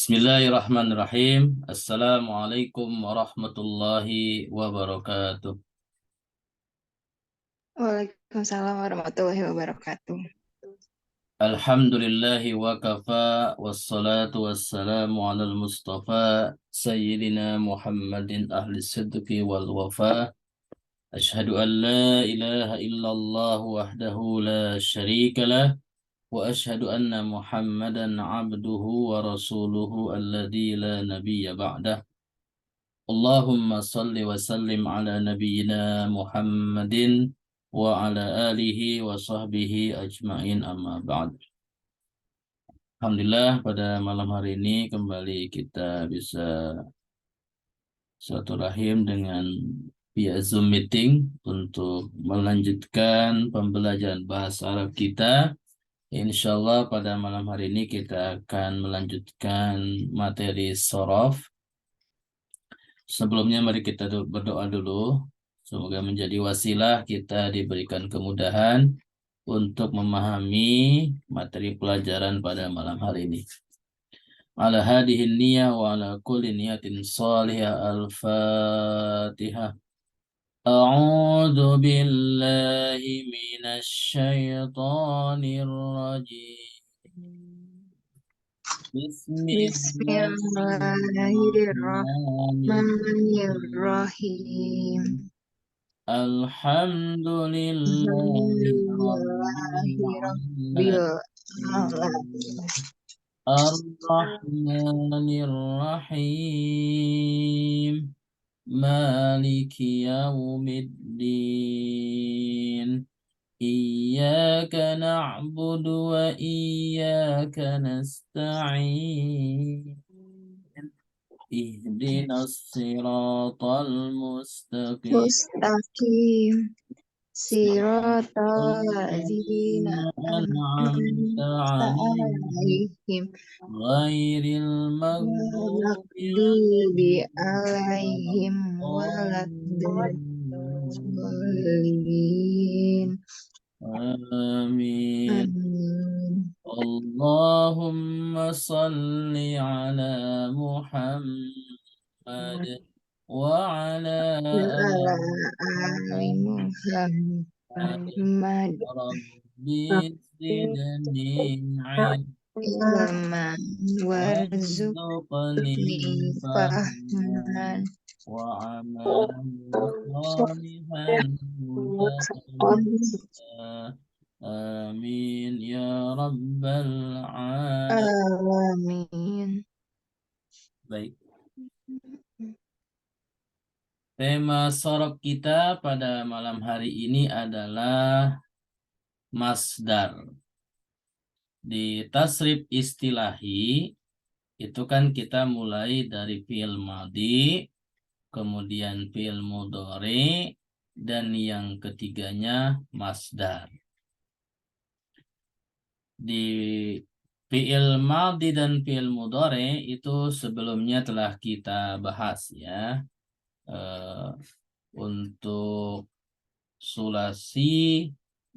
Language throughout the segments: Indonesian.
Bismillahirrahmanirrahim. Assalamualaikum warahmatullahi wabarakatuh. Waalaikumsalam warahmatullahi wabarakatuh. Alhamdulillahi wa kafa wassalatu wassalamu ala al-mustafa sayyidina Muhammadin ahli sidqi wal wafa. Ashhadu an la ilaha illallah wahdahu la syarika lah wa ashhadu anna Muhammadan abduhu wa rasuluhu alladzi la nabiyya ba'dah. Allahumma salli wa sallim ala nabiyyina Muhammadin wa ala alihi wa sahbihi ajma'in amma ba'd. Alhamdulillah pada malam hari ini kembali kita bisa silaturahim dengan via Zoom meeting untuk melanjutkan pembelajaran bahasa Arab kita. Insyaallah pada malam hari ini kita akan melanjutkan materi sorof. Sebelumnya mari kita berdoa dulu. Semoga menjadi wasilah kita diberikan kemudahan untuk memahami materi pelajaran pada malam hari ini. Ala hadihin niyah wa ala kulli niyatin salihah al-fatihah. A'udzu billahi minasy syaithanir rajim. Bismillahirrahmanirrahim. Alhamdulillahi Alhamdulillahirabbil alamin. Ar-Rahmanir Rahim Maliki Yaumiddin Iyyaka na'budu wa iyyaka nasta'in Ihdinas siratal mustaqim Mustaqim siratal ladzina an'amta an'amta 'alaihim alaihim ghairil maghdubi maghdubi alaihim alaihim. waladdallin. Amin. Amin. Allahumma salli ala Muhammad wa ala Ala ali ali Muhammad Rabbi zidni ilman warzuqni warzuqni fahman fahman wa amalan salihan mutaqabbala. Amin ya rabbal alamin. alamin. Baik, tema sorok kita pada malam hari ini adalah masdar. Di tasrif istilahi itu kan kita mulai dari fi'il madhi, kemudian fi'il mudhari, dan yang ketiganya masdar. Di fi'il madhi dan fi'il mudhari itu sebelumnya telah kita bahas ya. Untuk sulasi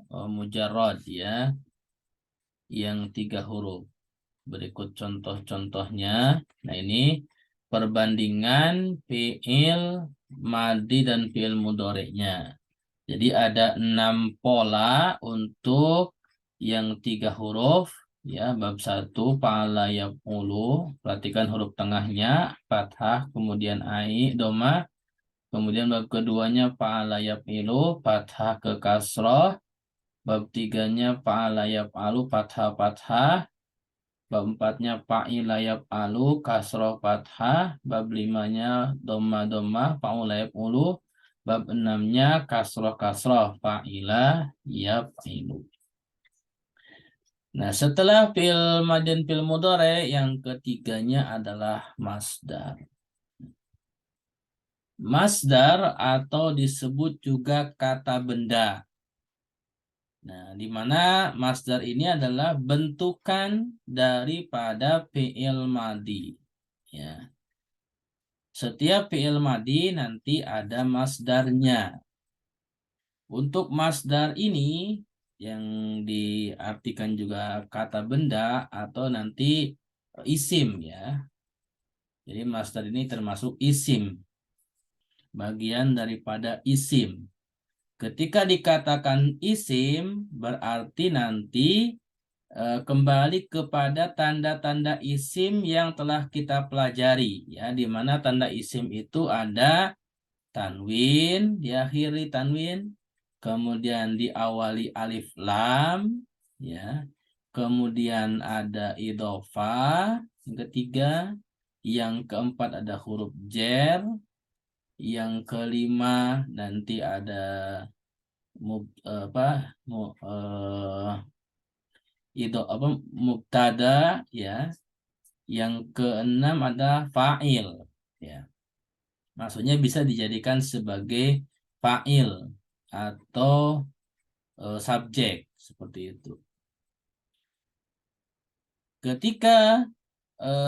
mujarrad ya, yang 3 huruf. Berikut contoh-contohnya. Nah, ini perbandingan fi'il madhi dan fi'il mudhari'nya. Jadi ada 6 pola untuk yang 3 huruf ya. Bab 1 fa'ala yaf'ulu. Perhatikan huruf tengahnya fathah, kemudian ai dhamma. Kemudian bab keduanya fa'ala yaf'ilu fathah ke kasrah. Bab 3-nya fa'ala yaf'alu fathah. Bab 4-nya fa'ila yaf'alu kasrah fathah. Bab 5-nya dhamma fa'ula yaf'ulu. Bab 6-nya kasrah fa'ila yaf'ilu. Nah, setelah fi'il madhi dan fi'il mudhari, yang ketiganya adalah masdar. Masdar atau disebut juga kata benda. Nah, di mana masdar ini adalah bentukan daripada fi'il madhi. Ya. Setiap fi'il madhi nanti ada masdarnya. Untuk masdar ini yang diartikan juga kata benda atau nanti isim ya. Jadi masdar ini termasuk isim, bagian daripada isim. Ketika dikatakan isim, berarti nanti kembali kepada tanda-tanda isim yang telah kita pelajari, ya, di mana tanda isim itu ada tanwin, diakhiri tanwin, kemudian diawali alif lam, ya, kemudian ada idhofah, yang ketiga, yang keempat ada huruf jer, yang kelima nanti ada mubtada, ya. Yang keenam ada fa'il, ya. Maksudnya bisa dijadikan sebagai fa'il atau subjek seperti itu. Ketika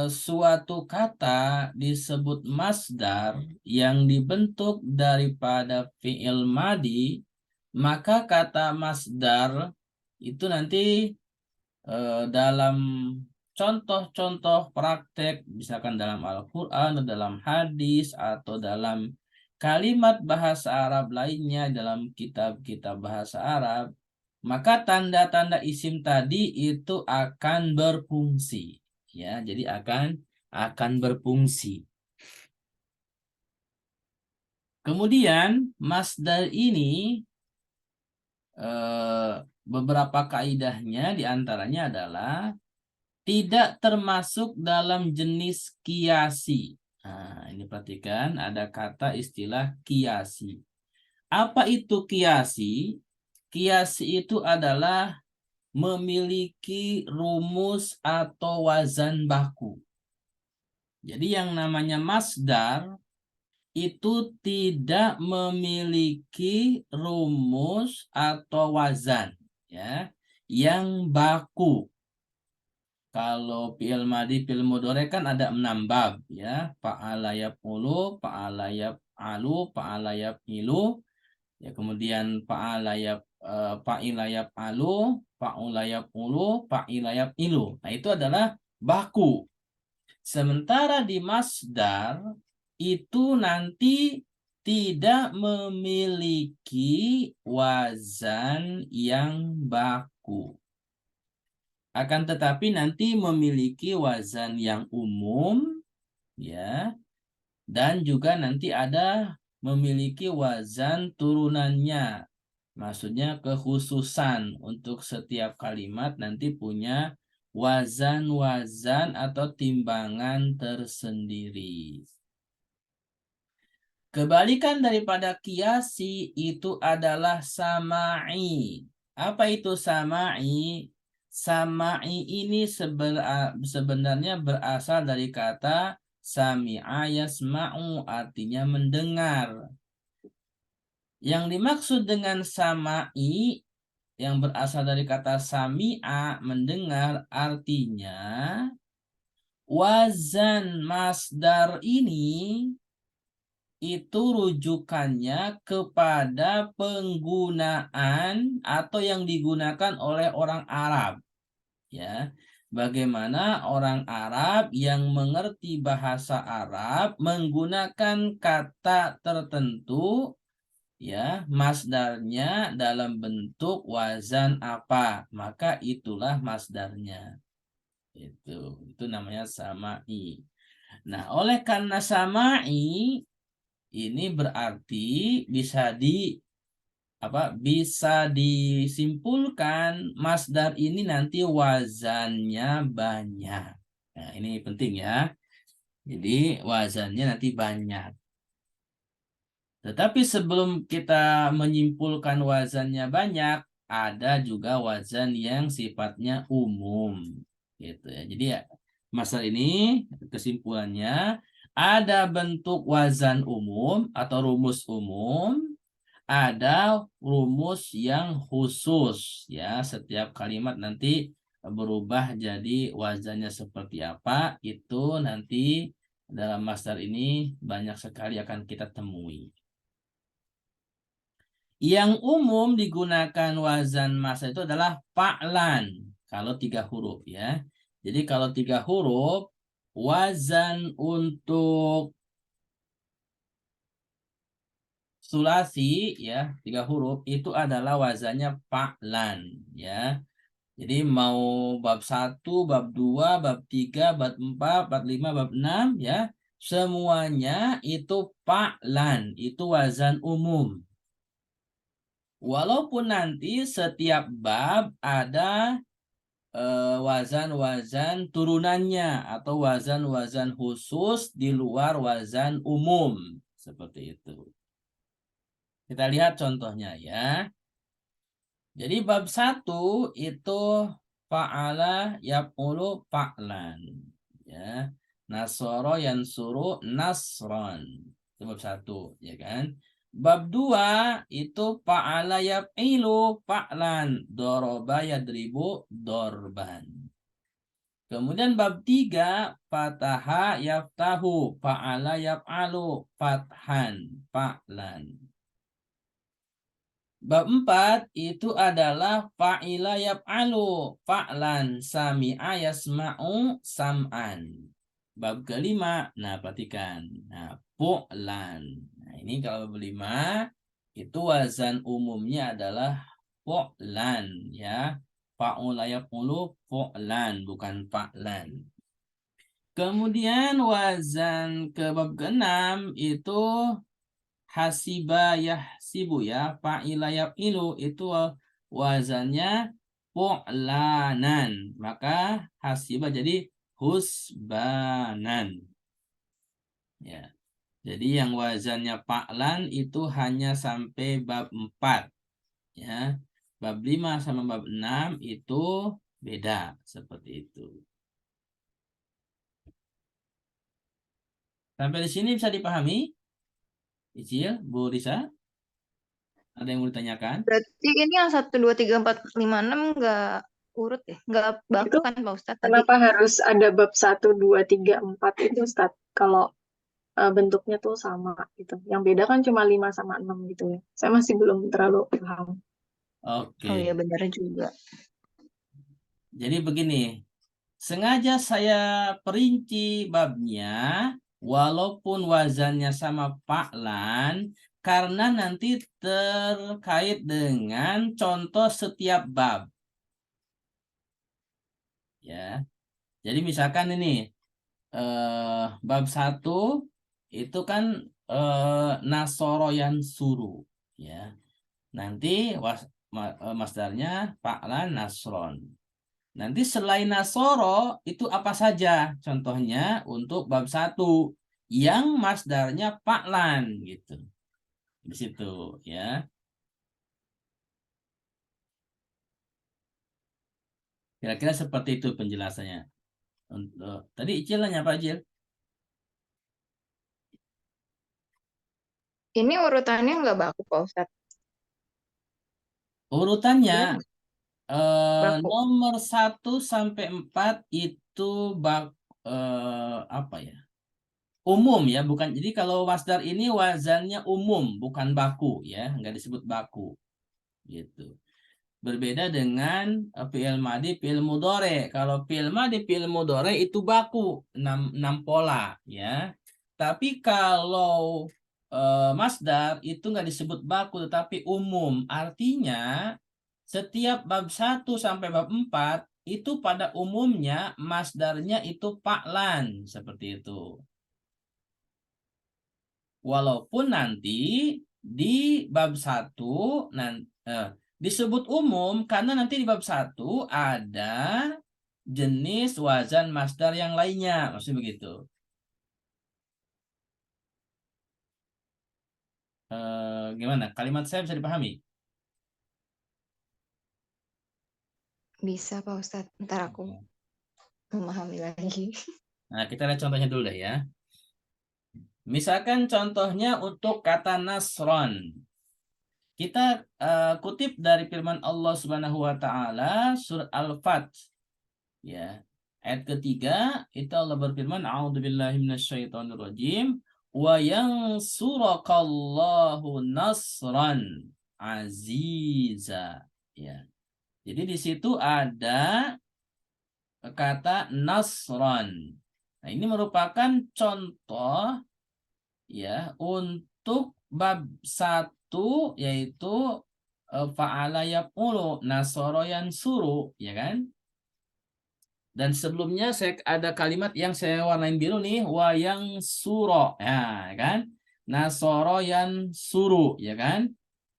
suatu kata disebut masdar yang dibentuk daripada fi'il madi, maka kata masdar itu nanti dalam contoh-contoh praktek, misalkan dalam Al-Quran, dalam hadis, atau dalam kalimat bahasa Arab lainnya, dalam kitab-kitab bahasa Arab, maka tanda-tanda isim tadi itu akan berfungsi. Ya, jadi akan berfungsi. Kemudian masdar ini beberapa kaidahnya diantaranya adalah tidak termasuk dalam jenis kiasi. Nah, ini perhatikan ada kata istilah kiasi. Apa itu kiasi? Kiasi itu adalah memiliki rumus atau wazan baku. Jadi yang namanya masdar itu tidak memiliki rumus atau wazan, ya, yang baku. Kalau fi'il madi, fi'il mudhari kan ada 6 bab, ya. Fa'ala yaf'ulu, fa'ala yaf'alu, fa'ala yaf'ilu, ya, kemudian fa'ila yaf'alu, fa'ula yaf'ulu, fa'ila yaf'ilu. Nah, itu adalah baku. Sementara di masdar itu nanti tidak memiliki wazan yang baku. Akan tetapi nanti memiliki wazan yang umum, ya, dan juga nanti ada memiliki wazan turunannya. Maksudnya kekhususan untuk setiap kalimat nanti punya wazan-wazan atau timbangan tersendiri. Kebalikan daripada kiasi itu adalah sama'i. Apa itu sama'i? Sama'i ini sebenarnya berasal dari kata sami'a yasma'u, artinya mendengar. Yang dimaksud dengan sama'i yang berasal dari kata sami'a, mendengar, artinya wazan masdar ini itu rujukannya kepada penggunaan atau yang digunakan oleh orang Arab, ya. Bagaimana orang Arab yang mengerti bahasa Arab menggunakan kata tertentu, ya, masdarnya dalam bentuk wazan apa, maka itulah masdarnya. Itu namanya sama'i. Nah, oleh karena sama'i ini berarti bisa disimpulkan masdar ini nanti wazannya banyak. Nah, ini penting, ya. Jadi wazannya nanti banyak. Tetapi sebelum kita menyimpulkan wazannya banyak, ada juga wazan yang sifatnya umum, gitu, ya. Jadi ya, masdar ini kesimpulannya ada bentuk wazan umum atau rumus umum, ada rumus yang khusus, ya. Setiap kalimat nanti berubah jadi wazannya seperti apa, itu nanti dalam masdar ini banyak sekali akan kita temui. Yang umum digunakan wazan masdar itu adalah fa'lan kalau 3 huruf, ya. Jadi kalau 3 huruf Wazan untuk sulasi ya 3 huruf itu adalah wazannya fa'lan ya. Jadi mau bab 1, bab 2, bab 3, bab 4, bab 5, bab 6 ya. Semuanya itu fa'lan, itu wazan umum. Walaupun nanti setiap bab ada wazan-wazan turunannya atau wazan-wazan khusus di luar wazan umum. Seperti itu. Kita lihat contohnya ya. Jadi bab 1 itu fa'ala yaf'ulu fa'lan. Ya. Nasoro yansuru nasron. Itu bab 1 ya kan. Bab 2 itu fa'ala yaf'ilu fa'lan. Doroba yadribu dorban. Kemudian bab 3 fataha yaftahu fa'ala yaf'alu fathan fa'lan. Bab 4 itu adalah fa'ila yaf'alu fa'lan sami'a yasma'u sam'an. Bab kelima, nah perhatikan. Nah, fu'lan. Nah, ini kalau bab 5 itu wazan umumnya adalah fu'lan ya. Fa'ula yaf'ulu fu'lan bukan fa'lan. Kemudian wazan ke bab ke-6 itu hasiba yahsibu ya, fa'ila yaf'ilu itu wazannya fu'lanan. Maka hasiba jadi husbanan. Ya. Jadi yang wazannya fa'lan itu hanya sampai bab 4 ya. Bab 5 sama bab 6 itu beda seperti itu. Sampai di sini bisa dipahami? Icil, Bu Risa? Ada yang mau ditanyakan? Berarti ini yang 1, 2, 3, 4, 5, 6 nggak urut ya? Nggak baku Itu kan Pak Ustadz tadi? kenapa harus ada bab 1, 2, 3, 4 itu Ustaz? Kalau bentuknya tuh sama gitu. Yang beda kan cuma 5 sama 6 gitu ya. Saya masih belum terlalu paham. Oke. Oh iya benar juga. Jadi begini, sengaja saya perinci babnya, walaupun wazannya sama fa'lan, karena nanti terkait dengan contoh setiap bab. Ya, jadi misalkan ini bab 1 itu kan nasoro yang suruh. Ya, nanti masdarnya fa'lan nasron. Nanti selain Nasoro itu apa saja? Contohnya untuk bab 1 yang masdarnya Fa'lan gitu. Di situ ya. Kira-kira seperti itu penjelasannya. Untuk tadi Icil nanya apa Icil? Ini urutannya nggak baku Pak Ustadz? Urutannya Iya nggak? Baku. nomor 1 sampai 4 itu apa ya? Umum ya, bukan. Jadi kalau masdar ini wazannya umum, bukan baku ya, nggak disebut baku gitu. Berbeda dengan fi'il madi, fi'il mudhore. Kalau fi'il madi, fi'il mudhore itu baku, 6 pola ya. Tapi kalau masdar itu nggak disebut baku tetapi umum. Artinya setiap bab 1 sampai bab 4 itu pada umumnya masdarnya itu fa'lan seperti itu. Walaupun nanti di bab 1 disebut umum karena nanti di bab 1 ada jenis wazan masdar yang lainnya. Maksudnya begitu. Gimana? Kalimat saya bisa dipahami? Bisa Pak Ustadz. Ntar aku memahami lagi. Nah, kita lihat contohnya dulu deh ya. Misalkan contohnya untuk kata nasron. Kita kutip dari firman Allah Subhanahu wa taala surat Al-Fat ya. Ayat ketiga itu Allah berfirman a'udzubillahi minasyaitonirrajim wa yansurakallahu nasran aziza ya. Jadi di situ ada kata nasran. Nah, ini merupakan contoh ya untuk bab 1 yaitu fa'ala yaf'ulu nasara yansuru, ya kan? Dan sebelumnya ada kalimat yang saya warnain biru nih, wayang suro, ya kan? Nasoro yan suru, ya kan?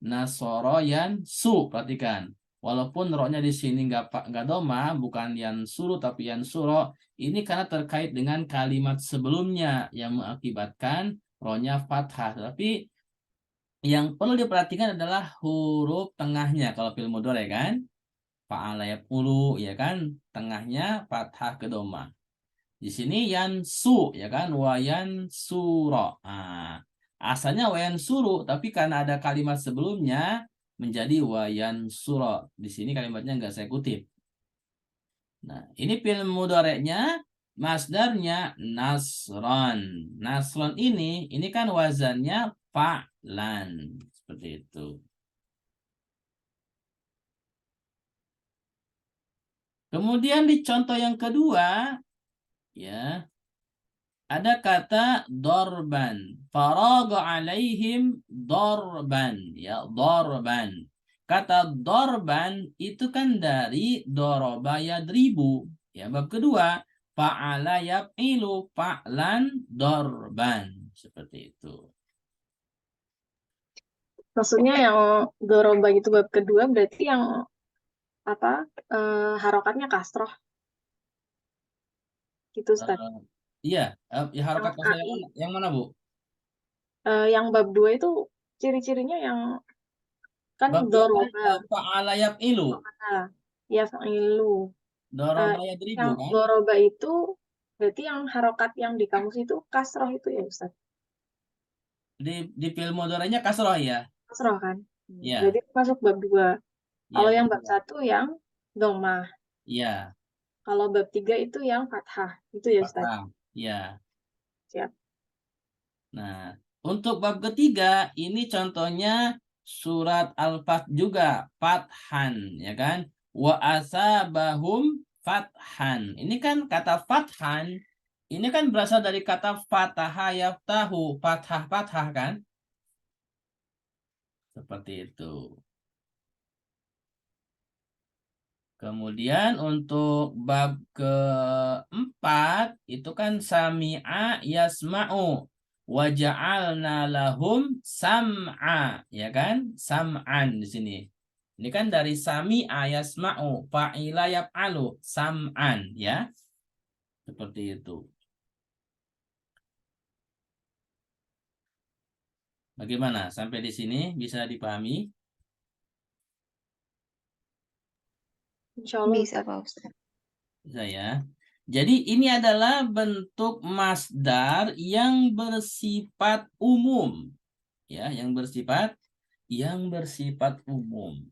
Nasoro yan su, perhatikan. Walaupun roknya di sini nggak doma, bukan yan suru tapi yan suro, ini karena terkait dengan kalimat sebelumnya yang mengakibatkan roknya fathah. Tapi yang perlu diperhatikan adalah huruf tengahnya kalau fil mudhari, kan? Fa'ala yaf'ulu, ya kan, tengahnya fathah ke doma. Di sini yansu, ya kan, wayan suro. Nah, asalnya wayan suru, tapi karena ada kalimat sebelumnya menjadi wayan suro. Di sini kalimatnya nggak saya kutip. Nah, ini fi'il mudhari'nya, masdarnya nasron. Nasron ini kan wazannya fa'lan, seperti itu. Kemudian di contoh yang kedua, ya, ada kata dorban. Faraga alaihim dorban, ya, dorban. Kata dorban itu kan dari doroba yadribu. Ya, bab kedua, fa'ala yaf'ilu fa'lan dorban. Seperti itu. Maksudnya yang doroba itu bab kedua berarti yang apa harokatnya kasroh gitu Ustaz. Iya, ya harokat Yang kasrah AI, yang mana, Bu? yang bab 2 itu ciri-cirinya yang kan Bab dua kan doroba, fa'ala yaf'ilu. ya fa'ilu. Doroba yadribu Yang kan? doroba itu berarti yang harokat yang di kamus itu kasroh itu ya Ustaz. Di fi'il mudhari'nya kasrah ya. Kasroh kan. Iya, Berarti masuk bab 2. iya Kalau yang bab betul. 1 yang domah. Iya, Kalau bab 3 itu yang fathah. Itu ya Ustaz. paham. Iya. Siap. Nah, untuk bab ketiga ini contohnya surat Al-Fath juga, Fathan, ya kan? Wa asabahum fathan. Ini kan kata fathan, ini kan berasal dari kata fataha yaftahu, fathah-fathah kan? Seperti itu. Kemudian untuk bab keempat itu kan sami'a yasma'u wa ja'alna lahum sam'a, ya kan? Sam'an di sini. Ini kan dari sami'a yasma'u fa'ila yaf'alu sam'an, ya. Seperti itu. Bagaimana? Sampai di sini bisa dipahami? Insya Allah Bisa Ustaz. Pak Ustadz. Bisa ya. Jadi ini adalah bentuk masdar yang bersifat umum, ya, yang bersifat umum,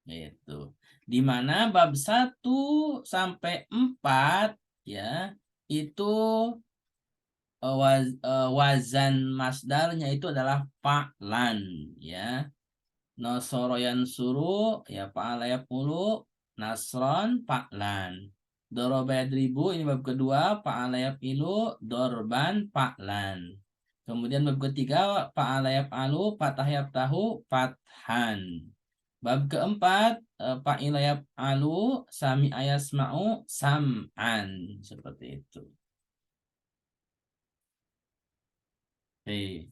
yaitu di mana bab 1 sampai 4 ya itu wazan masdarnya itu adalah fa'lan, ya. Nasoro yansuru, ya, fa'ala yaf'ulu, nasron fa'lan. Doroba yadribu, ini bab kedua, fa'ala yaf'ilu, dorban fa'lan. Kemudian bab ketiga, fa'ala yaf'alu, fathah yaftahu, fathan. Bab keempat, fa'ila yaf'alu, sami'a yasma'u, sam'an. Seperti itu. Oke.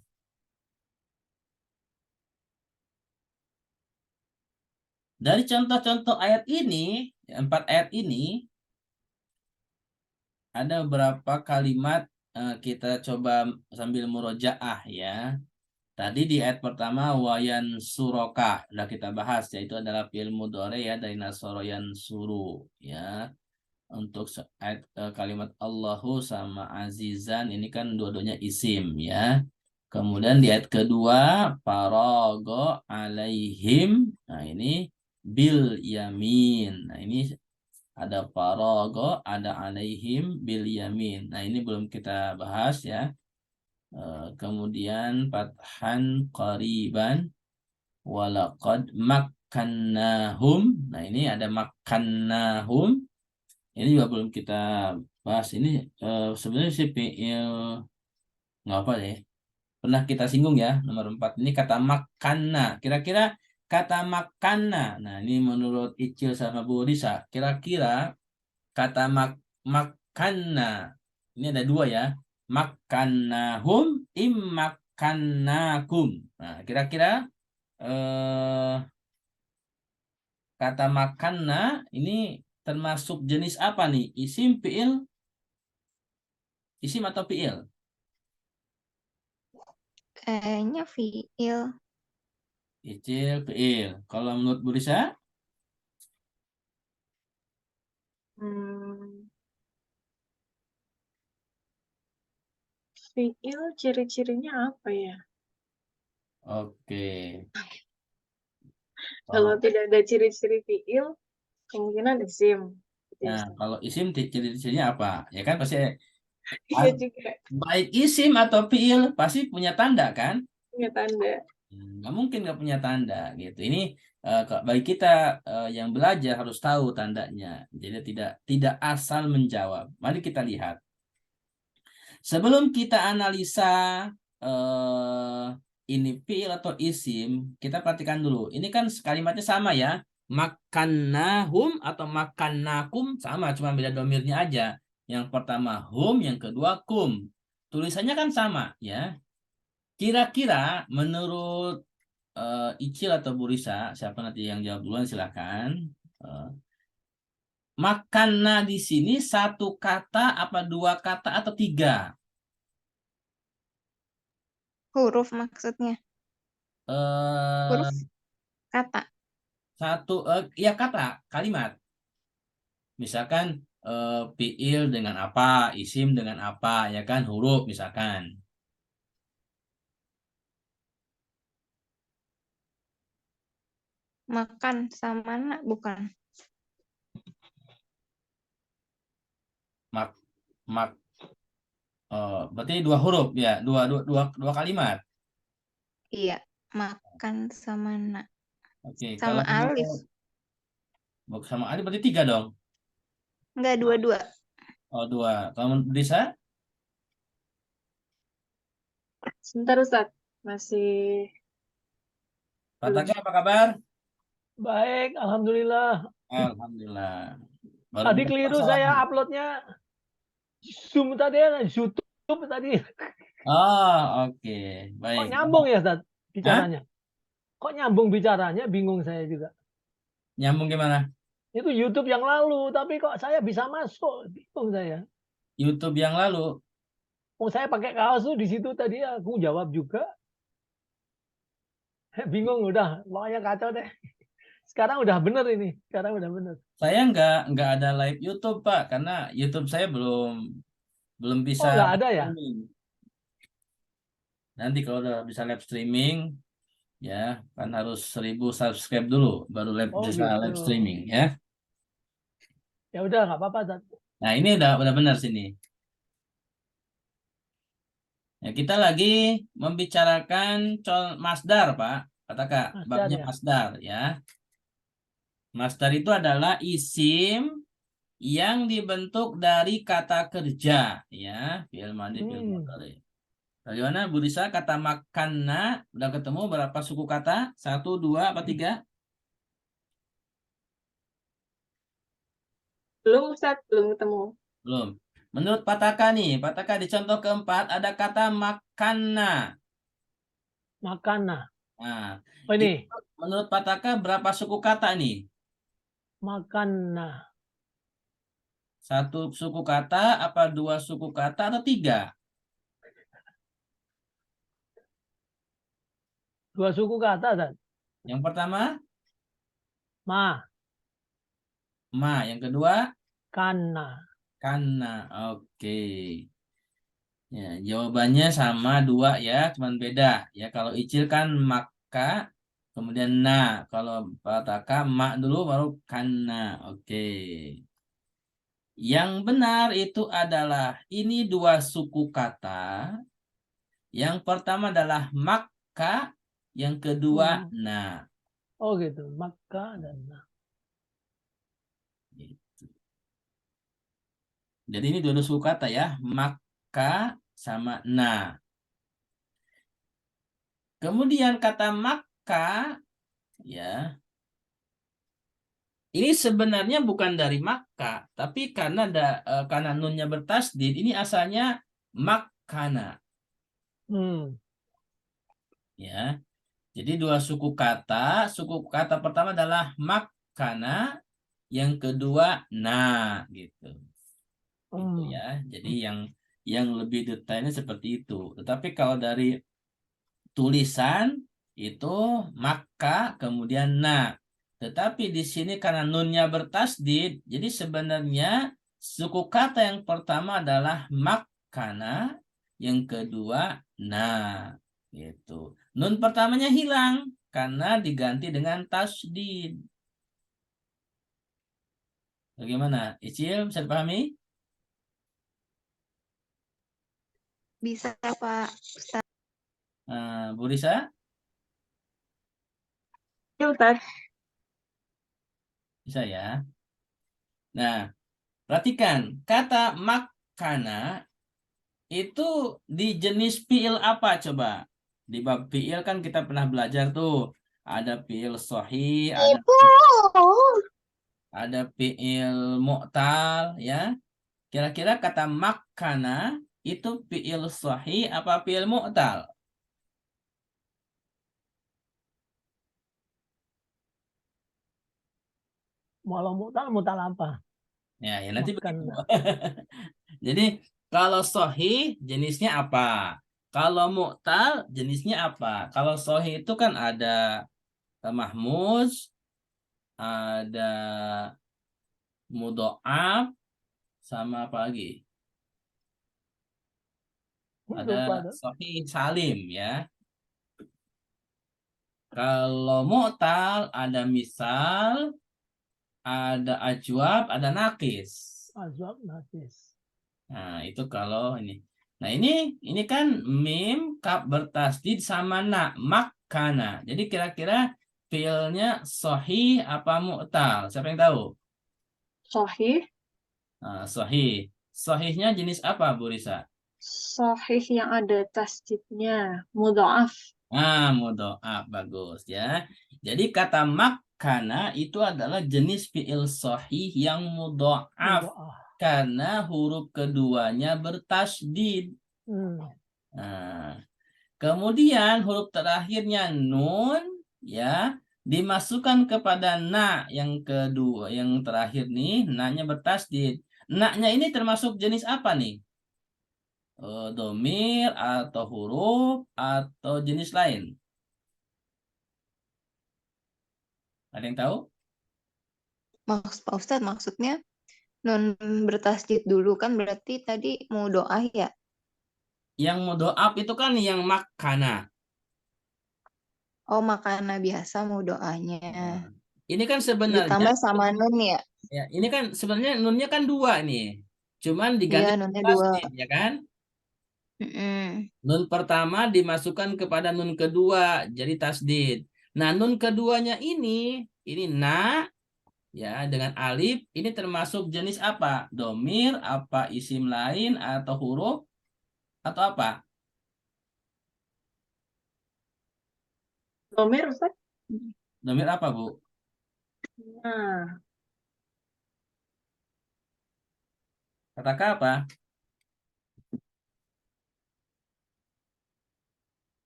Dari contoh-contoh ayat ini, 4 ayat ini, ada beberapa kalimat kita coba sambil murojaah ya. Tadi di ayat pertama wayan suroka sudah kita bahas, yaitu adalah fi'il mudhari ya dari nasoroyan suru ya. Untuk ayat kalimat Allahu sama azizan ini kan dua-duanya isim ya. Kemudian di ayat kedua parago alaihim, nah ini bil yamin. Nah ini ada parago, ada alaihim bil yamin. Nah ini belum kita bahas ya. Kemudian fathan qariban walaqad makkannahum. Nah ini ada makkannahum Ini juga belum kita bahas. Ini sebenarnya si fiil nggak apa ya? Pernah kita singgung ya, nomor 4. Ini kata makana. Kira-kira kata makana. Nah, ini menurut Icil sama Bu Risa. Kira-kira kata makana. Ini ada dua ya. Makanahum immakanakum. Nah, kira-kira eh, kata makana ini termasuk jenis apa nih? Isim, fiil, isim atau fiil? Kayaknya fiil. Icil, fiil. Kalau menurut Bu Risa? Hmm, fiil ciri-cirinya apa ya? Oke. Kalau Kalau tidak ada ciri-ciri fiil, kemungkinan isim. Gitu ya, Nah, Ustaz. kalau isim ciri-cirinya apa? Ya kan pasti Iya juga baik isim atau fiil pasti punya tanda kan? punya tanda. Nggak mungkin nggak punya tanda gitu. Ini bagi kita yang belajar harus tahu tandanya. Jadi tidak asal menjawab. Mari kita lihat. Sebelum kita analisa eh, ini fiil atau isim, kita perhatikan dulu. Ini kan kalimatnya sama ya. Makannahum atau makannakum sama, cuma beda domirnya aja. Yang pertama hum, yang kedua kum. Tulisannya kan sama ya. Kira-kira menurut Icil atau Burisa, siapa nanti yang jawab duluan silakan. Eh, Makanna di sini satu kata apa dua kata atau tiga? Huruf maksudnya. eh Huruf kata. Satu ya kata kalimat. Misalkan fiil dengan apa, isim dengan apa, ya kan huruf misalkan. Makan sama nak bukan. Mak mak berarti dua huruf ya, dua kalimat. Iya. Makan sama nak. Oke, Sama kalau alif. menurut sama ada berarti tiga dong. Enggak, dua-dua. Oh, dua. Kalau menurut Disa, Sebentar Ustaz, masih Pak belum. Taka apa kabar? Baik, alhamdulillah. Alhamdulillah. Baru Tadi benar keliru saya masalahnya. uploadnya Zoom tadi, YouTube tadi. Oh, oke. Kok Baik. nyambung ya, Ustaz, Hah? bicaranya? Kok nyambung bicaranya? Bingung saya juga. Nyambung gimana? Itu YouTube yang lalu, tapi kok saya bisa masuk? Bingung saya. YouTube yang lalu. Oh, saya pakai kaos tuh di situ tadi aku jawab juga. Bingung udah, pokoknya kacau deh. Sekarang udah bener ini. Sekarang udah bener. Saya nggak ada live YouTube Pak, karena YouTube saya belum bisa Oh, nggak live ada ya? streaming. Nanti kalau udah bisa live streaming, ya kan harus 1.000 subscribe dulu, baru Oh bisa gitu. live streaming ya. Ya udah, nggak apa-apa, Ustaz. Nah ini udah benar sini. Ya, kita lagi membicarakan masdar Pak, kata Kak, Masdar babnya ya. masdar ya. Masdar itu adalah isim yang dibentuk dari kata kerja ya, fi'il madhi fi'il Hmm. mudhari. Bagaimana Bu Risa kata makanna udah ketemu berapa suku kata? Satu, dua, apa tiga? Belum Ustaz, belum ketemu. Belum. Menurut Pataka nih, Pataka di contoh keempat ada kata makanna. Makan. Nah, Nah, oh, itu ini. menurut Pataka berapa suku kata nih? Makan. Nah, Satu suku kata, apa dua suku kata atau tiga? dua suku kata, Ustaz. Yang pertama, Ma, ma. Yang kedua, kana. kana. Oke. Ya, jawabannya sama dua ya, cuman beda. Ya, kalau Icil kan maka, kemudian na. Kalau Pataka mak dulu baru kana. Oke. Yang benar itu adalah ini dua suku kata. Yang pertama adalah maka, yang kedua Hmm. na. Oh gitu. Maka dan nah. Jadi ini dua suku kata ya, maka sama na. Kemudian kata maka ya, ini sebenarnya bukan dari maka, tapi karena nunnya bertasdid, ini asalnya makana ya. Jadi dua suku kata pertama adalah makana, yang kedua na gitu. Gitu ya. Jadi yang lebih detailnya seperti itu. Tetapi kalau dari tulisan itu maka kemudian na. Tetapi di sini karena nunnya bertasdid, jadi sebenarnya suku kata yang pertama adalah makana, yang kedua na. Gitu. Nun pertamanya hilang karena diganti dengan tasdid. Bagaimana? Icil, bisa dipahami? Bisa Pak Ustaz. Bu Risa, Ya, Ustaz. bisa ya? Nah, perhatikan kata makana itu di jenis fiil apa coba? Di bab fiil kan kita pernah belajar tuh. Ada fiil sahih, ada fiil mu'tal ya. Kira-kira kata makana itu fiil sahih apa fiil mu'tal? Kalau mutal apa? Ya, nanti Makan. begitu. Jadi kalau sahih jenisnya apa? Kalau mu'tal jenisnya apa? Kalau sahih itu kan ada mahmuz, ada mudho'af, sama apa lagi? Ada sahih salim ya. Kalau mu'tal ada misal, ada ajwab, ada nakis. Azwab nakis. Nah, itu kalau ini. Nah, ini kan mim kaf bertasdid sama na, makana. Jadi kira-kira fiilnya sahih apa mu'tal? Siapa yang tahu? Sahih. Nah, sahih. Sahihnya jenis apa, Bu Risa? Sahih yang ada tasdidnya. Mudha'af. Mudho'af, bagus ya. Jadi kata makana itu adalah jenis fiil sahih yang mudho'af karena huruf keduanya bertasdid. Nah, kemudian huruf terakhirnya nun ya dimasukkan kepada na yang kedua, yang terakhir nih na-nya bertasdid. Na-nya ini termasuk jenis apa nih? Domir atau huruf atau jenis lain? Ada yang tahu? Pak Ustadz maksudnya nun bertasdid dulu kan berarti tadi mau doa ya? Yang mudho'af itu kan yang makana. Oh makana biasa mau doanya. Ini kan sebenarnya Ditambah sama nun ya? ya, ini kan sebenarnya nunnya kan dua nih. Cuman diganti Iya nunnya dua. tasdid ya kan? Nun pertama dimasukkan kepada nun kedua jadi tasdid. Nah, nun keduanya ini na ya dengan alif, ini termasuk jenis apa? Domir, apa isim lain atau huruf atau apa? Domir, Ustaz? Domir apa, Bu? Nah, Kata apa?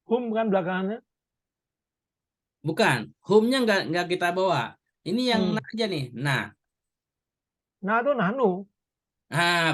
Hum kan belakangannya. Bukan, hum-nya nggak kita bawa. Ini yang na aja nih. Nah, Nah itu nahnu.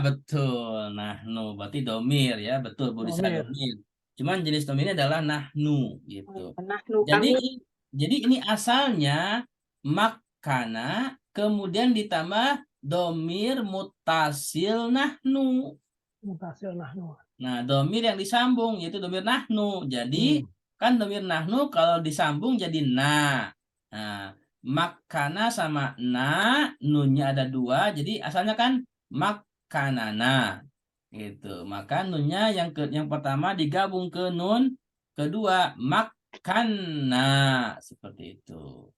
Betul. Nahnu berarti domir ya, betul Bu Risa, Domir. domir. Cuman jenis domirnya adalah nahnu gitu. nahnu Jadi kami. jadi ini asalnya makana kemudian ditambah domir mutasil nahnu. Mutasil nahnu. Nah, domir yang disambung yaitu domir nahnu. Jadi kan domir nahnu kalau disambung jadi na. Nah, makana sama na, nunnya ada dua. Jadi asalnya kan makanana. Gitu. Maka nunnya yang pertama digabung ke nun kedua makana, seperti itu.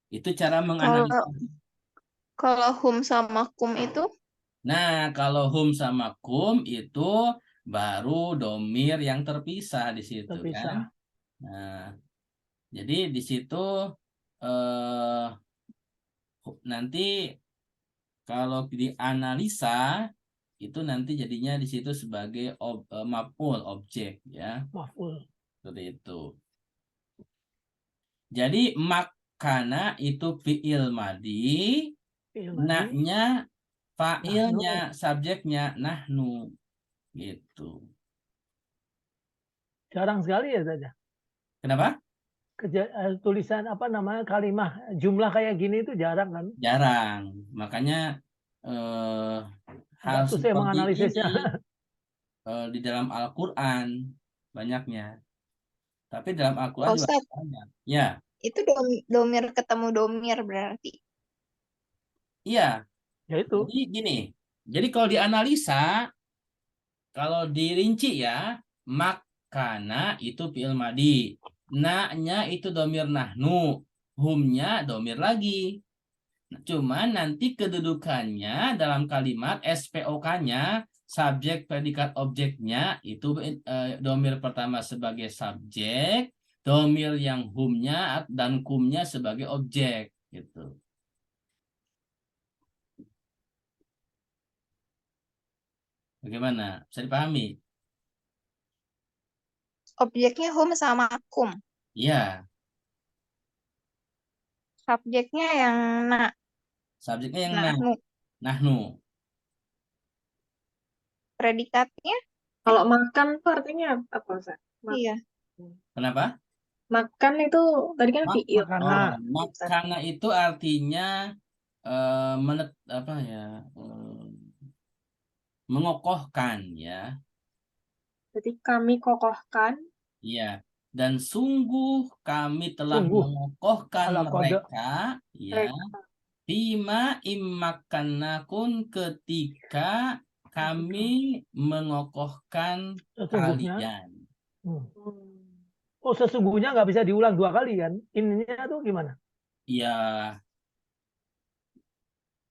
Itu cara menganalisis. Kalau hum sama kum itu Nah, kalau hum sama kum itu baru domir yang terpisah di situ kan. Terpisah. Nah, jadi di situ eh, nanti kalau dianalisa itu nanti jadinya di situ sebagai maf'ul, objek ya. Maf'ul. Seperti itu. Jadi makana itu fi'il madi, Fi'il madi. naknya fa'ilnya, Nahnu. subjeknya nahnu gitu. Jarang sekali ya saja. Kenapa? Tulisan apa namanya kalimah jumlah kayak gini itu jarang kan. Jarang. Makanya hal Agak susah seperti menganalisisnya. ini di dalam Al-Quran banyaknya. Tapi dalam Al-Quran Pak juga Ustadz, banyak. Ya, itu domir ketemu domir berarti. iya. Ya itu. Jadi gini. Jadi kalau dianalisa, kalau dirinci ya, makana itu fi'il madi. Na-nya itu domir nahnu. Humnya domir lagi. Cuman nanti kedudukannya dalam kalimat SPOK-nya, subjek, predikat, objeknya itu domir pertama sebagai subjek, domir yang humnya dan kumnya sebagai objek gitu. Bagaimana? Bisa dipahami? Objeknya hum sama kum. Iya, Subjeknya yang subjeknya yang nahnu. nahnu. Predikatnya, Kalau makan tuh artinya apa, Ustaz? iya. Kenapa? Makan itu tadi kan fi'il. Makana. Makana itu artinya apa ya? Mengokohkan ya. Jadi kami kokohkan Iya, dan sungguh kami telah Sungguh. mengokohkan Ala kode. mereka, ya, mereka. bima immakannakun ketika kami mengokohkan Sesungguhnya. kalian. Hmm. Hmm. Oh, sesungguhnya nggak bisa diulang 2 kali kan? Ininya tuh gimana? Ya,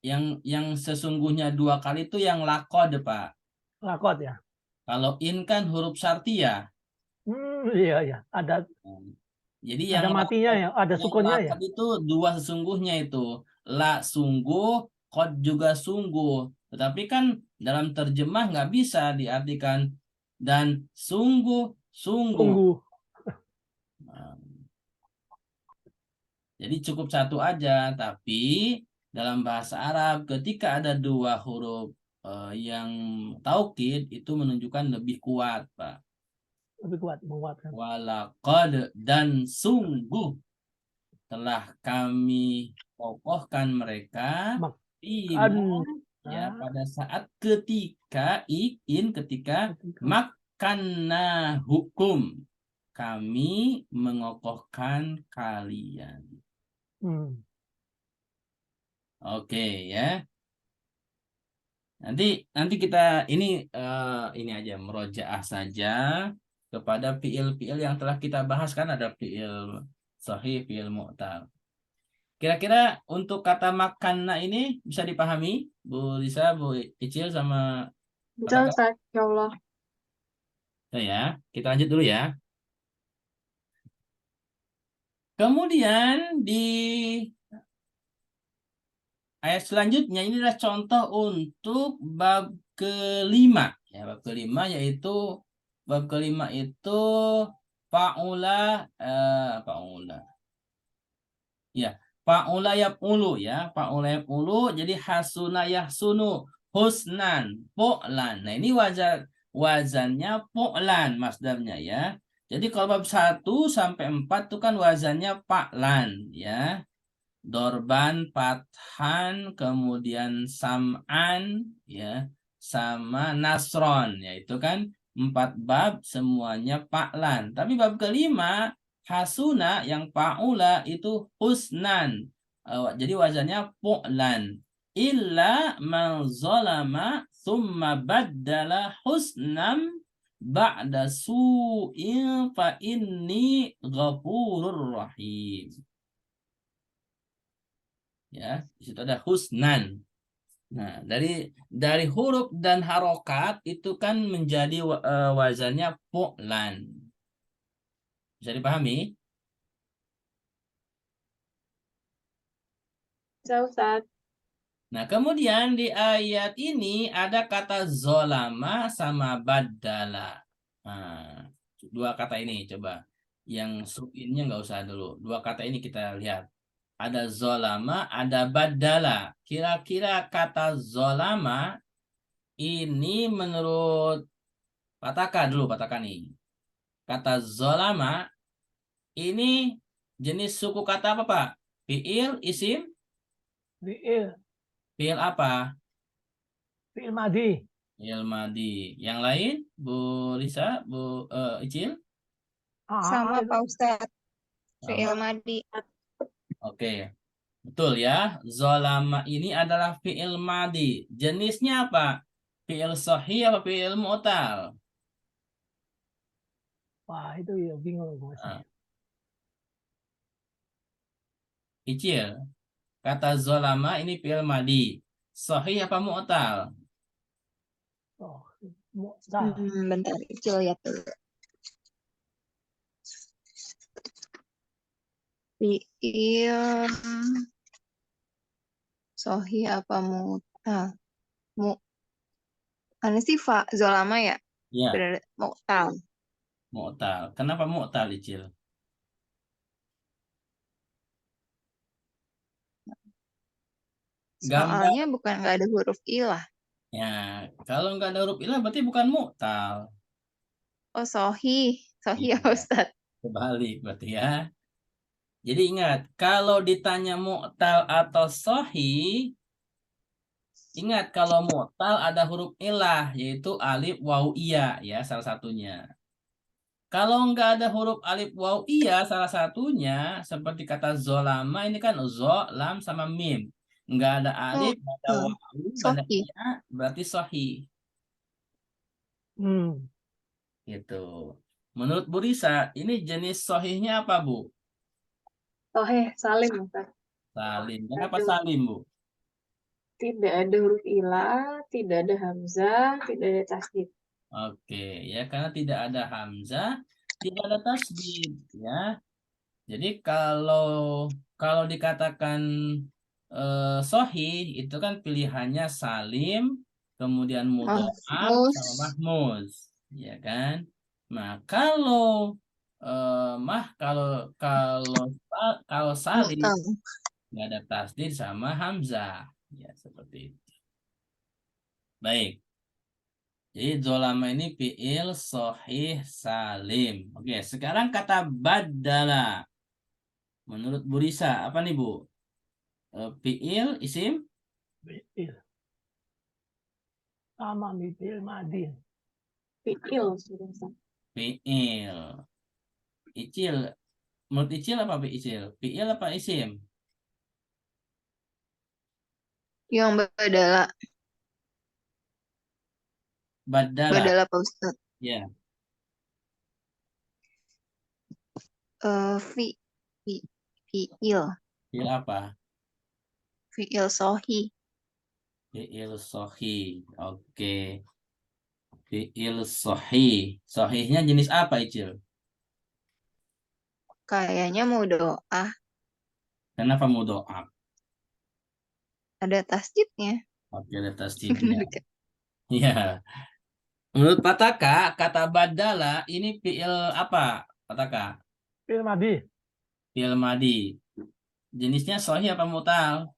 yang sesungguhnya 2 kali itu yang lakod, Pak. Lakot ya. Kalau in kan huruf syartiyah. Iya ya. Ada Jadi ada matinya ya, ada yang sukunnya ya. lakad itu 2 sesungguhnya itu. La sungguh, kod juga sungguh. Tetapi kan dalam terjemah nggak bisa diartikan dan sungguh. Sungguh. Nah, jadi cukup 1 aja. Tapi dalam bahasa Arab ketika ada 2 huruf yang taukid itu menunjukkan lebih kuat, Pak. Lebih kuat, menguatkan. Walaqad dan sungguh telah kami kokohkan mereka bima, ya, pada saat ketika ketika makanna hukum kami mengokohkan kalian. Oke ya. Nanti kita ini aja merojaah saja kepada fiil-fiil yang telah kita bahas, kan ada fiil sahih, fiil mu'tal. Kira-kira untuk kata makanna ini bisa dipahami, Bu Lisa, Bu Icil, sama Bisa, Ustaz. Ya Allah. ya, kita lanjut dulu ya. Kemudian di ayat selanjutnya ini adalah contoh untuk bab kelima. Ya, bab kelima yaitu bab kelima itu fa'ula ya, fa'ula yaf'ulu ya, fa'ula yaf'ulu jadi hasuna yahsunu husnan fu'lan. Nah, ini wazannya fu'lan masdarnya ya. Jadi kalau bab 1 sampai 4 itu kan wazannya fa'lan ya. Dorban, Fathan, kemudian Sam'an, ya, sama Nasron, ya itu kan 4 bab semuanya fa'lan. Tapi bab kelima hasuna yang fa'ula itu husnan. Jadi wazannya fu'lan. Illa man zalama thumma baddala husnam ba'da su'in fa inni ghafurur rahim. Ya, di situ ada husnan. Nah, dari huruf dan harokat itu kan menjadi wazannya fu'lan. Bisa dipahami? Bisa, Ustaz. Nah, kemudian di ayat ini ada kata zolama sama badala. Nah, dua kata ini coba. Yang suinnya nggak usah dulu. Dua kata ini kita lihat. Ada zolama, ada badala. Kira-kira kata zolama ini menurut Pataka dulu, Pataka nih. Kata zolama ini jenis suku kata apa, Pak? Fi'il, isim, Fi'il, fi'il apa? fi'il madi. Fi'il madi. Yang lain, Bu Lisa, Bu Icil? Sama Itu. Pak Ustadz. Fi'il Sama. madi. Oke, betul ya. Zolama ini adalah fi'il madi. Jenisnya apa? Fi'il sahih apa fi'il mu'tal? Wah, itu ya bingung gue sih. Nah, Icil, kata zolama ini fi'il madi. Sahih apa mu'tal? Oh, mu'tal. Bentar, Icil lihat dulu. Fi'il sohi apa mu'tal? Ini sih zolama ya? Ya, Berarti mu'tal. mu'tal. Kenapa mu'tal, Icil? Gambar. Soalnya bukan nggak ada huruf ilah. Ya, kalau nggak ada huruf ilah berarti bukan mu'tal. Oh, sohi. Sohi ya Iya, Ustadz. kebalik berarti ya. Jadi ingat, kalau ditanya mu'tal atau sahih, ingat kalau mu'tal ada huruf ilah, yaitu alif, waw, iya, ya salah satunya. Kalau nggak ada huruf alif, waw, iya salah satunya, seperti kata zolama, ini kan zo, lam, sama mim. Nggak ada alif, nggak ada waw, nggak ada Sohi. iya, berarti sahih. Hmm. Gitu. Menurut Bu Risa, ini jenis sahihnya apa, Bu? Soheh, salim, Ustaz. Salim. Kenapa salim, Bu? Tidak ada huruf ilah, tidak ada hamzah, tidak ada tasdid. Oke, ya karena tidak ada hamzah, tidak ada tasdid, ya. Jadi kalau dikatakan sahih itu kan pilihannya salim, kemudian mudhoaf sama Mahfuz. mahmuz, ya kan? Nah, kalau kalau salim Mu'tal. nggak ada tasdid sama hamzah, ya seperti itu. Baik. Jadi zolama ini fi'il sahih salim. Oke, sekarang kata badala. Menurut Bu Risa, apa nih Bu? Fi'il, isim? Fi'il. Sama fi'il madi. Fi'il, sudah, Ustaz. Fi'il. Icil. Menurut Icil apa Icil? Fi'il apa isim? Yang badala. Badala. Badala Pak Ustadz. Ya. Fi'il. Fi'il apa? Fi'il sohi. Fi'il sahih. Oke. Fi'il sahih. Sahihnya jenis apa Icil? Kayaknya mau doa. Kenapa mudhoaf? Ada tasdidnya. Oke, ada tasdidnya. Ya. Menurut Pataka, kata badala ini fi'il apa? Pataka? Fi'il madi. Fi'il madi. Jenisnya sahih apa mu'tal?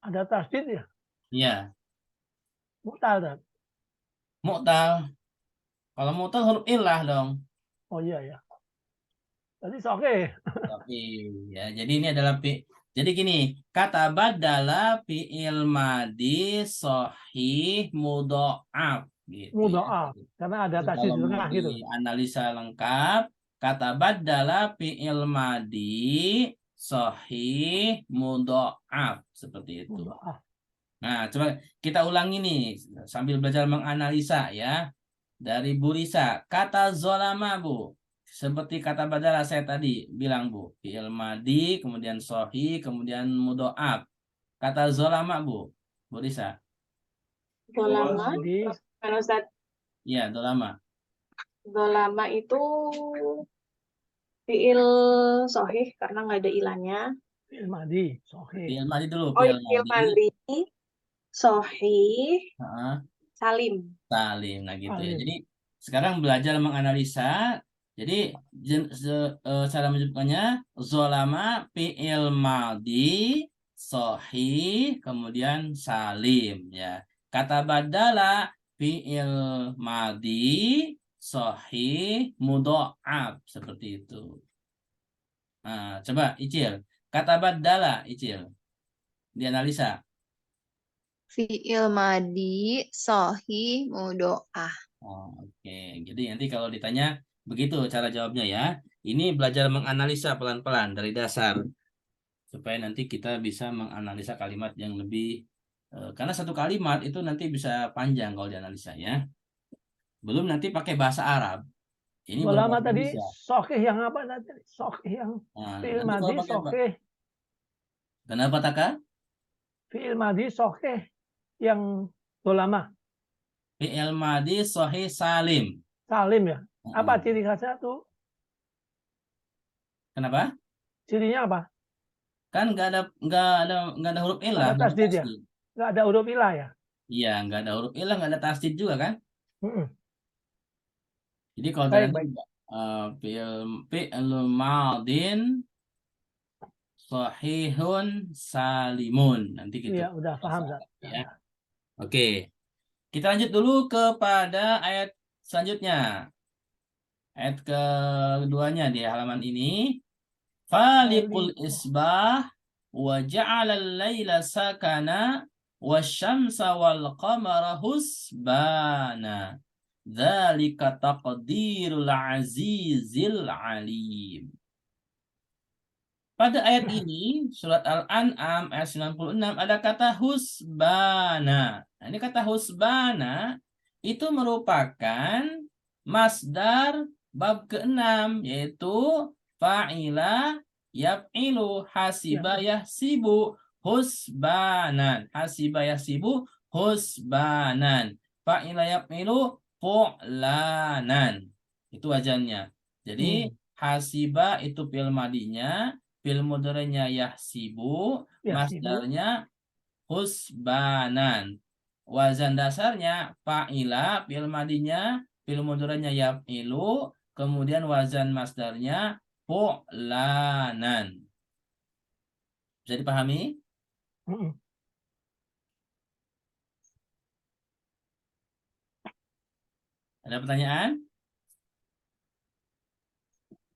Ada tasdid ya? Iya, Mu'tal dan. mu'tal. Kalau mu'tal huruf ilah dong. Oh iya ya. Tadi oke. Tapi ya, jadi ini adalah jadi gini, kata badala fi'il madi sahih mudhoaf gitu ya. Mudhoaf. Karena ada Jadi tasdid kalau di mau tengah gitu. dianalisa lengkap, kata badala fi'il madi sahih mudhoaf seperti itu. Mudhoaf. Nah, coba kita ulangi nih sambil belajar menganalisa ya. Dari Bu Risa, kata zolama, Bu. seperti kata badala saya tadi bilang Bu, fi'il madi, kemudian sohi, kemudian mudoab. Kata zolama Bu, Bu Risa. Dolama, Madi, kan Ustaz, Iya, dolama. dolama itu fiil sohih karena nggak ada ilahnya. fi'il madi, sohih. Fi'il madi dulu, Oh, fi'il fiil madi. madi, sohih, Heeh, salim. salim, nah gitu ya. Salim. Jadi sekarang belajar menganalisa. Jadi cara menyebutkannya zolama fi'il madi sahih kemudian salim ya. Kata badala fi'il madi sahih mudha'af seperti itu. Nah, coba Icil. Kata badala Icil dianalisa. Fi'il madi sohi mudoah. Oh, oke. Jadi nanti kalau ditanya begitu cara jawabnya ya. Ini belajar menganalisa pelan-pelan dari dasar supaya nanti kita bisa menganalisa kalimat yang lebih karena satu kalimat itu nanti bisa panjang kalau dianalisa ya. Belum nanti pakai bahasa Arab. Ini baru Dolama bahasa tadi, Indonesia. sohih yang apa tadi? Sohih yang Nah, fi'il nanti kalau madi, pakai sohih. kenapa Taka? Fi'il madi, sohih yang dolama. Fi'il madi sahih salim. Salim ya. Apa Heeh. ciri khasnya tuh? Kenapa? Cirinya apa? Kan nggak ada huruf Nggak ilah, ada nggak ada tasdid ya? tasdid. Nggak ada huruf ilah ya? Iya, nggak ada huruf ilah, nggak ada tasdid juga kan? Mm-mm. Jadi kalau Baik, tadi baik. fi'il madin sahihun salimun. Nanti gitu. Iya, udah paham. Bahasa Zat. Arab, ya. Oke. Kita lanjut dulu kepada ayat selanjutnya. Ayat keduanya di halaman ini. Faliqul isbah wa ja'alal laila sakana wasyamsa wal qamara husbana. Dzalika taqdirul azizil alim. Pada ayat ini, surat Al-An'am ayat 96 ada kata husbana. Nah, ini kata husbana itu merupakan masdar bab ke-6 yaitu fa'ila yaf'ilu hasiba yahsibu husbanan. Hasiba yahsibu husbanan. Fa'ila yaf'ilu fu'lanan. Itu wajannya. Jadi hasiba itu fi'il madinya, fi'il mudhari'nya yahsibu, masdarnya husbanan. Wazan dasarnya fa'ila, fi'il madinya, fi'il mudhari'nya yaf'ilu, kemudian wazan masdarnya fu'lanan. Bisa dipahami? Mm-mm. Ada pertanyaan?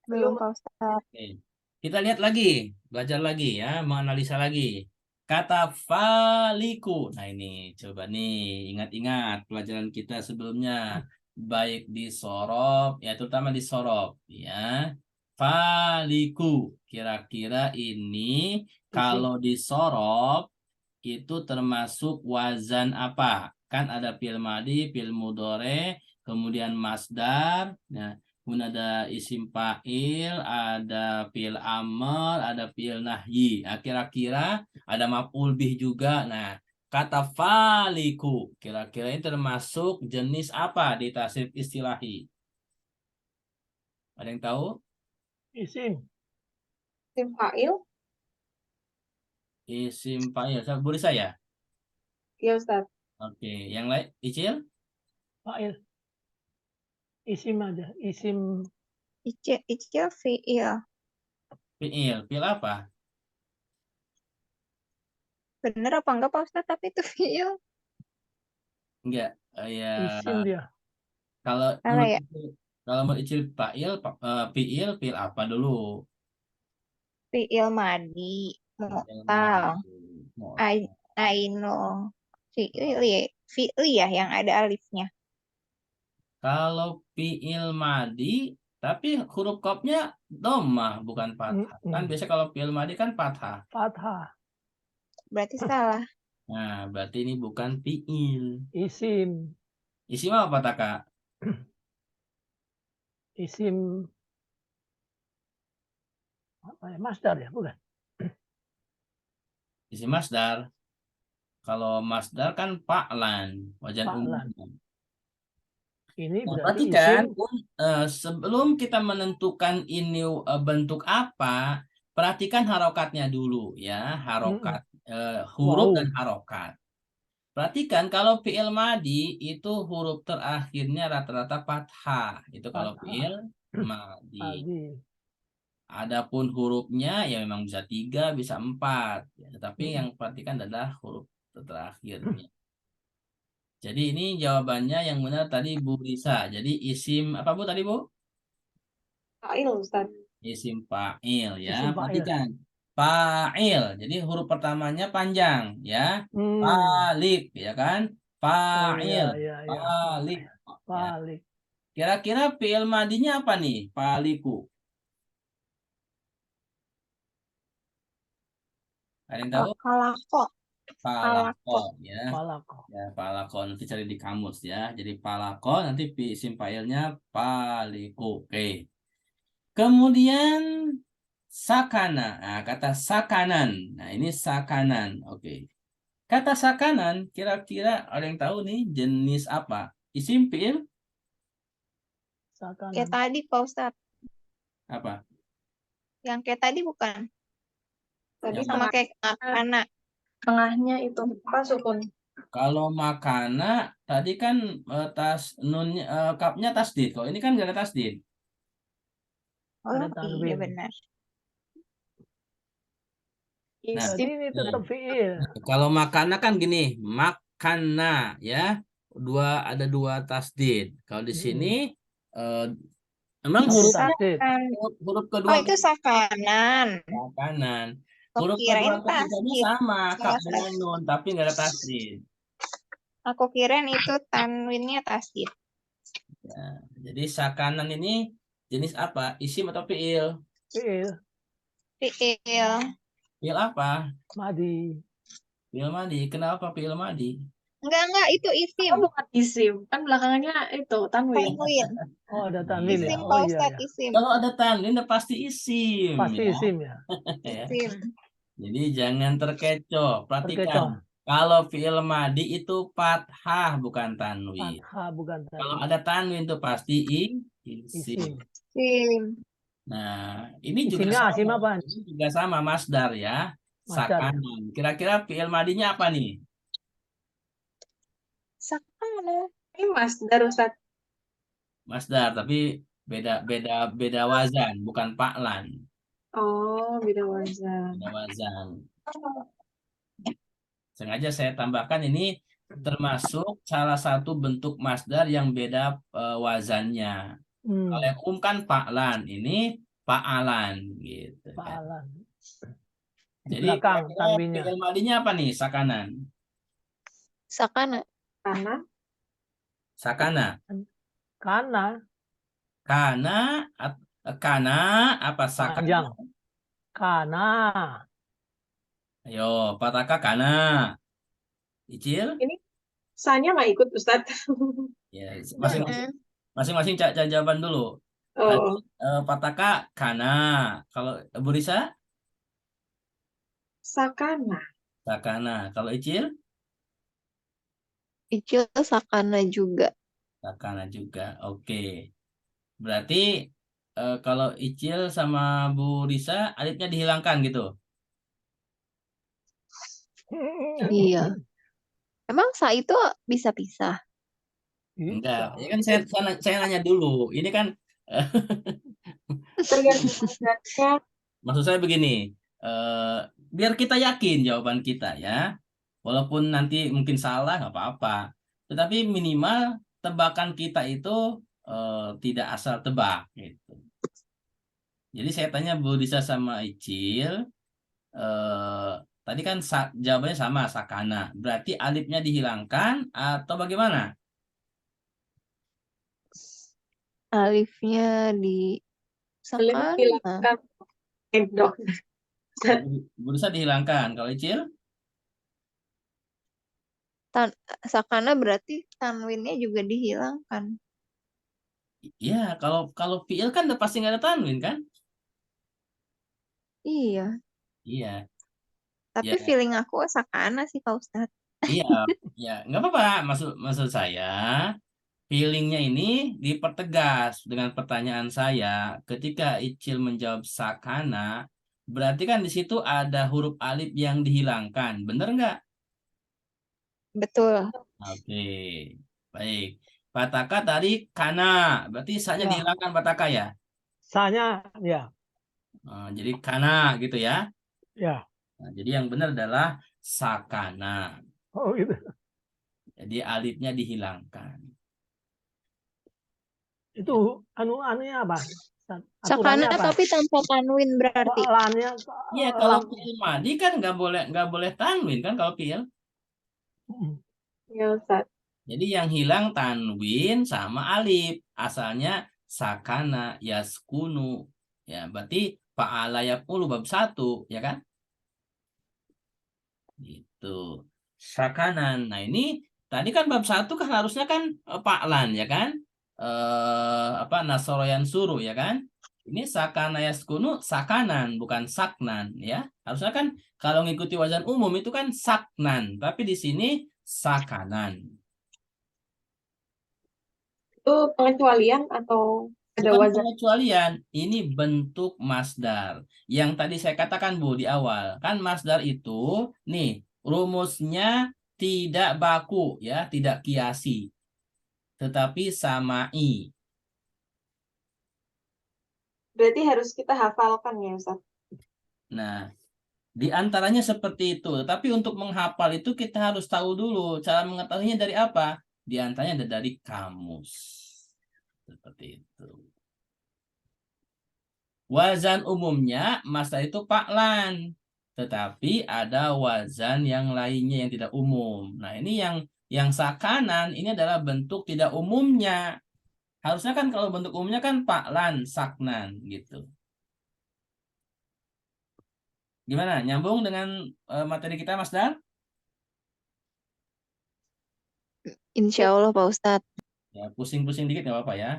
Belum, Pak Ustadz. Oke. Kita lihat lagi, belajar lagi ya, menganalisa lagi. Kata faliku. Nah ini, coba nih, ingat-ingat pelajaran kita sebelumnya. Baik di sorob, ya terutama di sorob. Ya. Faliku. Kira-kira ini kalau di sorob, itu termasuk wazan apa? Kan ada fi'il madi, fi'il mudhore, kemudian masdar. Nah, kemudian ada isim fa'il, ada fi'il amr, ada fi'il nahyi. Nah, kira-kira ada maf'ul bih juga. Nah, kata faliku, kira-kira ini termasuk jenis apa di tasrif istilahi? Ada yang tahu? Isim. Isim fa'il, Isim fa'il. Boleh saya? ya Ustaz. Oke, yang lain, Icil? Fa'il. Isim aja. Isim Icil fi'il. Fi'il. Fi'il apa? Bener apa enggak Pak Ustadz? Tapi itu fi'il. Enggak. Ya. isim dia. Kalau Salah ya? menurut Icil fa'il, fi'il, fi'il apa dulu? Fi'il madi. Fi'il Mu'tal. madi. Mu'tal. Aino. Fi'il ya yang ada alifnya. Kalau fi'il madi, tapi huruf kopnya dhammah bukan fathah. Kan biasa kalau fi'il madi kan fathah. Fathah. Berarti salah. Nah, berarti ini bukan fi'il. Isim. Isim apa, Taka? Isim Apa ya? Masdar ya, bukan? Isim masdar. Kalau masdar kan fa'lan, wajan Fa'lan. umum. Ini Nah, berarti perhatikan, isim. sebelum kita menentukan ini bentuk apa, perhatikan harokatnya dulu ya, harokat huruf dan Wow. harokat. Perhatikan kalau fi'il madi itu huruf terakhirnya rata-rata fathah, itu kalau Fathah. fi'il madi. Tadi. Adapun hurufnya ya memang bisa 3, bisa 4, ya, tapi Mm-mm. yang perhatikan adalah huruf terakhirnya. Jadi ini jawabannya yang benar tadi Bu Risa. Jadi isim apa Bu tadi Bu? Fa'il Ustaz. Isim fa'il ya. Isim fa'il. Perhatikan. Fa'il. Jadi huruf pertamanya panjang ya. Hmm. Falik ya kan? Oh iya, Fa'il. iya, iya. Falik ya. Balik. Kira-kira fi'il madinya apa nih? Faliku. Ada yang tahu? Falako. Falako ya. Falako. Ya, palako nanti cari di kamus ya. Jadi palako nanti isim fa'ilnya paliku. Oke. Kemudian sakana. Nah, kata sakanan. Nah, ini sakanan. Oke. Kata sakanan kira-kira ada yang tahu nih jenis apa? Isim fi'il Kayak Sakanan. tadi Pak Ustadz. apa? Yang kayak tadi bukan? Tadi Yang Sama kayak makana. tengahnya itu apa sukun? kalau makana tadi kan tas nunnya kapnya tasdid. Kalau ini kan gak ada tasdid. Oh Ada iya tanwin. benar. Nah, Berarti Isim. ini tetap fi'il. kalau makana kan gini, makana ya, ada dua tasdid. Kalau di sini eh, emang Satu huruf tasdid. huruf Oh kedua itu sakanan. makanan, Aku huruf kedua kirain ketiganya tasdid. sama, kap Salah dengan satu. nun, tapi nggak ada tasdid. Aku kirain itu tanwinnya tasdid. Ya, jadi sakanan ini jenis apa? Isim atau fiil? Fi'il. Fiil. Fiil apa? Madi. Fiil madi. Kenapa fiil madi? Enggak, itu isim. Oh, bukan isim. Kan belakangnya itu tanwin. Tanwin. Oh, ada tanwin ya. Isim Oh Pak iya, Ustadz, ya. isim. Kalau ada tanwin udah pasti isim Pasti ya. isim ya. Ya. Isim. Jadi jangan terkecoh. Perhatikan. Terkecoh. Kalau fiil madi itu fathah bukan tanwin. Fathah bukan Kalau tanwin. ada tanwin itu pasti isim. Isim. Isim. Nah, ini juga Isimnya asim sama. apa? Ini juga sama masdar ya. Masdar ya. Sakanan. Kira-kira fiil madinya apa nih? Sakanan. Ini masdar Ustaz. Masdar, tapi beda wazan, bukan fa'lan. Oh, beda wazan. Beda wazan. Sengaja saya tambahkan ini termasuk salah satu bentuk masdar yang beda wazannya. Kalau yang kan fa'lan, ini fa'alan gitu kan. Fa'alan. Di Jadi belakang kira-kira tanwinnya. fi'il madinya apa nih? Sakanan. Sakana. Karena Sakana. Karena Kana kana apa sakana? panjang. Karena. Ayo, pataka kana. Icil? ini sanya nggak ikut Ustaz. Ya, masing-masing cari jawaban dulu. Tadi Oh, pataka kana. Kalau Bu Risa? sakana. Sakana. Kalau Icil? Icil sakana juga. Sakana juga. Oke. Berarti kalau Icil sama Bu Risa alifnya dihilangkan gitu. Iya. Emang sa itu bisa pisah? Enggak. Bisa. Ya kan saya nanya dulu. Ini kan Tergantung wazannya. maksud saya begini. Biar kita yakin jawaban kita ya. Walaupun nanti mungkin salah nggak apa-apa. Tetapi minimal tebakan kita itu tidak asal tebak gitu. Jadi saya tanya Bu Risa sama Icil, tadi kan jawabannya sama sakana. Berarti alifnya dihilangkan atau bagaimana? Alifnya di Alif sakana. hilangkan endok. Bu Risa dihilangkan. Kalau Icil? Sakana berarti tanwinnya juga dihilangkan. Iya, kalau fiil kan udah pasti nggak ada tanwin kan? Iya, Iya, tapi ya, feeling aku sakana sih Pak Ustadz. iya, ya, nggak apa-apa. Maksud maksud saya, feelingnya ini dipertegas dengan pertanyaan saya. Ketika Icil menjawab sakana, berarti kan di situ ada huruf alif yang dihilangkan, bener nggak? Betul. Oke, baik. Pataka tadi kana, berarti sa-nya Ya, dihilangkan pataka ya. sanya ya, Jadi kana gitu ya. ya. Nah, jadi yang benar adalah sakana. Oh gitu. Jadi alifnya dihilangkan. Itu anunya apa? Aturannya Sakana apa? tapi tanpa tanwin berarti. Soalannya Iya, kalau lam. fi'il madi kan nggak boleh tanwin kan kalau fi'il. Ya Ustadz. Jadi yang hilang tanwin sama alif. Asalnya sakana yaskunu. Ya, berarti fa'ala yaf'ulu bab 1, ya kan? Gitu. Sakanan. Nah, ini tadi kan bab 1 kan harusnya kan pa'lan, ya kan? Apa nasoroyan suruh, ya kan? Ini sakana yaskunu sakanan bukan saknan, ya. Harusnya kan kalau ngikuti wazan umum itu kan saknan, tapi di sini sakanan. Itu pengecualian atau ada Bukan wazan? pengecualian, ini bentuk masdar. Yang tadi saya katakan Bu di awal, kan masdar itu nih rumusnya tidak baku ya, tidak kiasi, tetapi samai. Berarti harus kita hafalkan ya Ustadz. Nah, di antaranya seperti itu. Tapi untuk menghafal itu kita harus tahu dulu cara mengetahuinya dari apa? Di antaranya ada dari kamus. Seperti itu. Wazan umumnya masdar itu paklan. Tetapi ada wazan yang lainnya yang tidak umum. Nah, ini yang sakanan ini adalah bentuk tidak umumnya. Harusnya kan kalau bentuk umumnya kan paklan, saknan gitu. Gimana? Nyambung dengan materi kita, Mas Dar? Insya Allah Pak Ustadz. Ya, pusing-pusing dikit nggak apa-apa ya.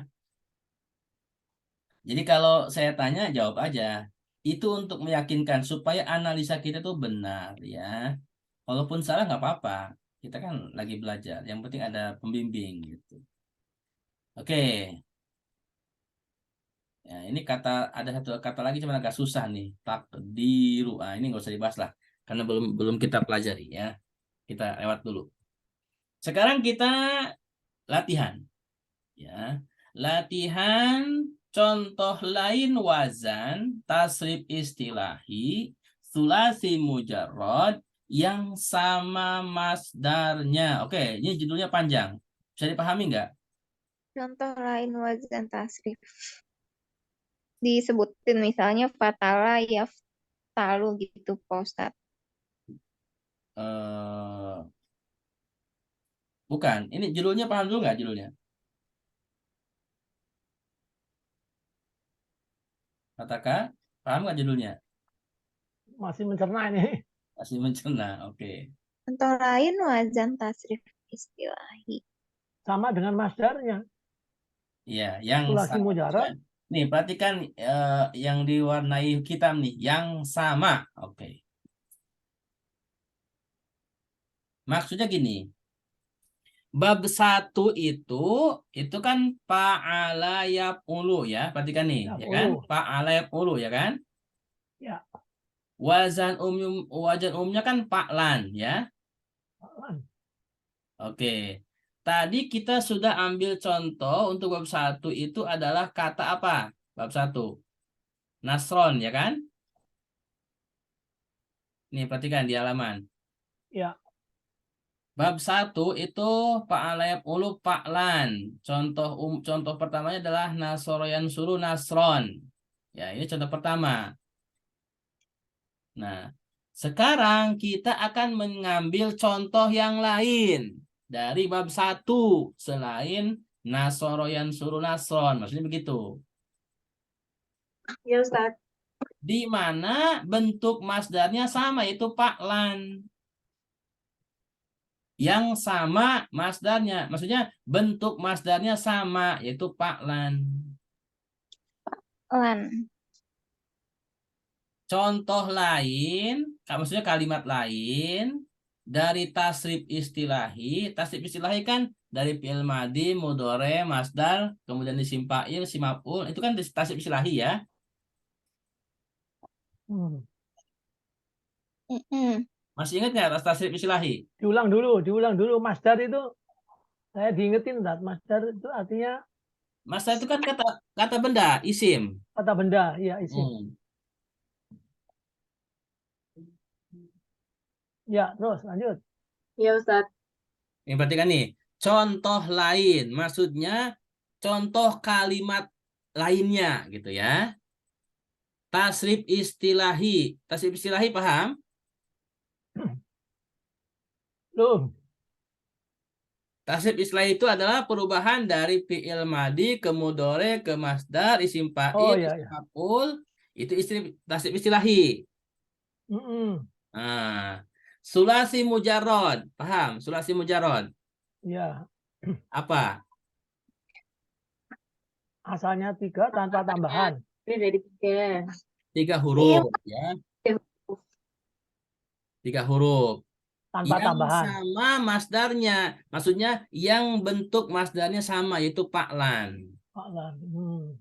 Jadi kalau saya tanya, jawab aja. Itu untuk meyakinkan supaya analisa kita tuh benar ya. Walaupun salah nggak apa-apa. Kita kan lagi belajar. Yang penting ada pembimbing gitu. Oke. Ya, ini ada satu kata lagi cuma agak susah nih. Takdiru. Ah, ini nggak usah dibahas lah. Karena belum belum kita pelajari ya. Kita lewat dulu. Sekarang kita latihan. Ya. Latihan contoh lain wazan tasrif istilahi sulasi mujarrad yang sama masdarnya. Oke, ini judulnya panjang. Bisa dipahami nggak? Contoh lain wazan tasrif. Disebutin misalnya fatala yaftalu gitu Pak Ustadz. Eh, bukan. Ini judulnya paham dulu nggak judulnya? Katakan, paham nggak judulnya? Masih mencerna ini. Masih mencerna. Oke. Contoh lain wazan tasrif istilahi. Sama dengan masdarnya. Iya, yang Sulasi sama. mujarad. Nih, perhatikan yang diwarnai hitam nih, yang sama. Oke. Maksudnya gini, bab 1 itu kan fa'ala yaf'ulu ya. Perhatikan nih, Ya, ya kan? ulu. Fa'ala yaf'ulu ya kan? Ya. Wazan umumnya kan fa'lan ya. Oke. Tadi kita sudah ambil contoh untuk bab 1 itu adalah kata apa? Bab 1. Nasron ya kan? Nih, perhatikan di halaman. Ya. Bab 1 itu fa'ala yaf'ulu fa'lan. Contoh pertamanya adalah nasoroyan suruh nasron. Ya, ini contoh pertama. Nah, sekarang kita akan mengambil contoh yang lain dari bab 1 selain nasoroyan suruh nasron. Maksudnya begitu. Ya Ustadz. Di mana bentuk masdarnya sama, itu fa'lan. Yang sama masdarnya, maksudnya bentuk masdarnya sama, yaitu fa'lan. Lan. contoh lain, maksudnya kalimat lain dari tasrif istilahi. Tasrif istilahi kan dari fi'il madi, mudhore, masdar, kemudian isim fa'il, isim maf'ul, itu kan tasrif istilahi ya. Hmm. Mm-mm. Masih ingat nggak tasrif istilahi? Diulang dulu. Masdar itu saya diingetin, Ustaz. Masdar itu artinya Masdar itu kan kata benda, isim. kata benda, ya isim. Hmm. Ya, terus lanjut. Ya Ustadz. Ini perhatikan nih, contoh lain, maksudnya contoh kalimat lainnya gitu ya. Tasrif istilahi paham? Belum. Tasrif istilahi itu adalah perubahan dari fi'il madi ke mudhore ke masdar, isim Oh fa'il, ya, isim ya. maf'ul, itu tasrif istilahi. Mm-mm. Nah, sulasi mujarrad, paham? Sulasi mujarrad Ya, apa? asalnya 3 tanpa tambahan. Ini dari 3. 3 Iya, huruf ya, 3 huruf. Tanpa Yang tambahan. sama masdarnya, maksudnya yang bentuk masdarnya sama yaitu paklan. Hmm.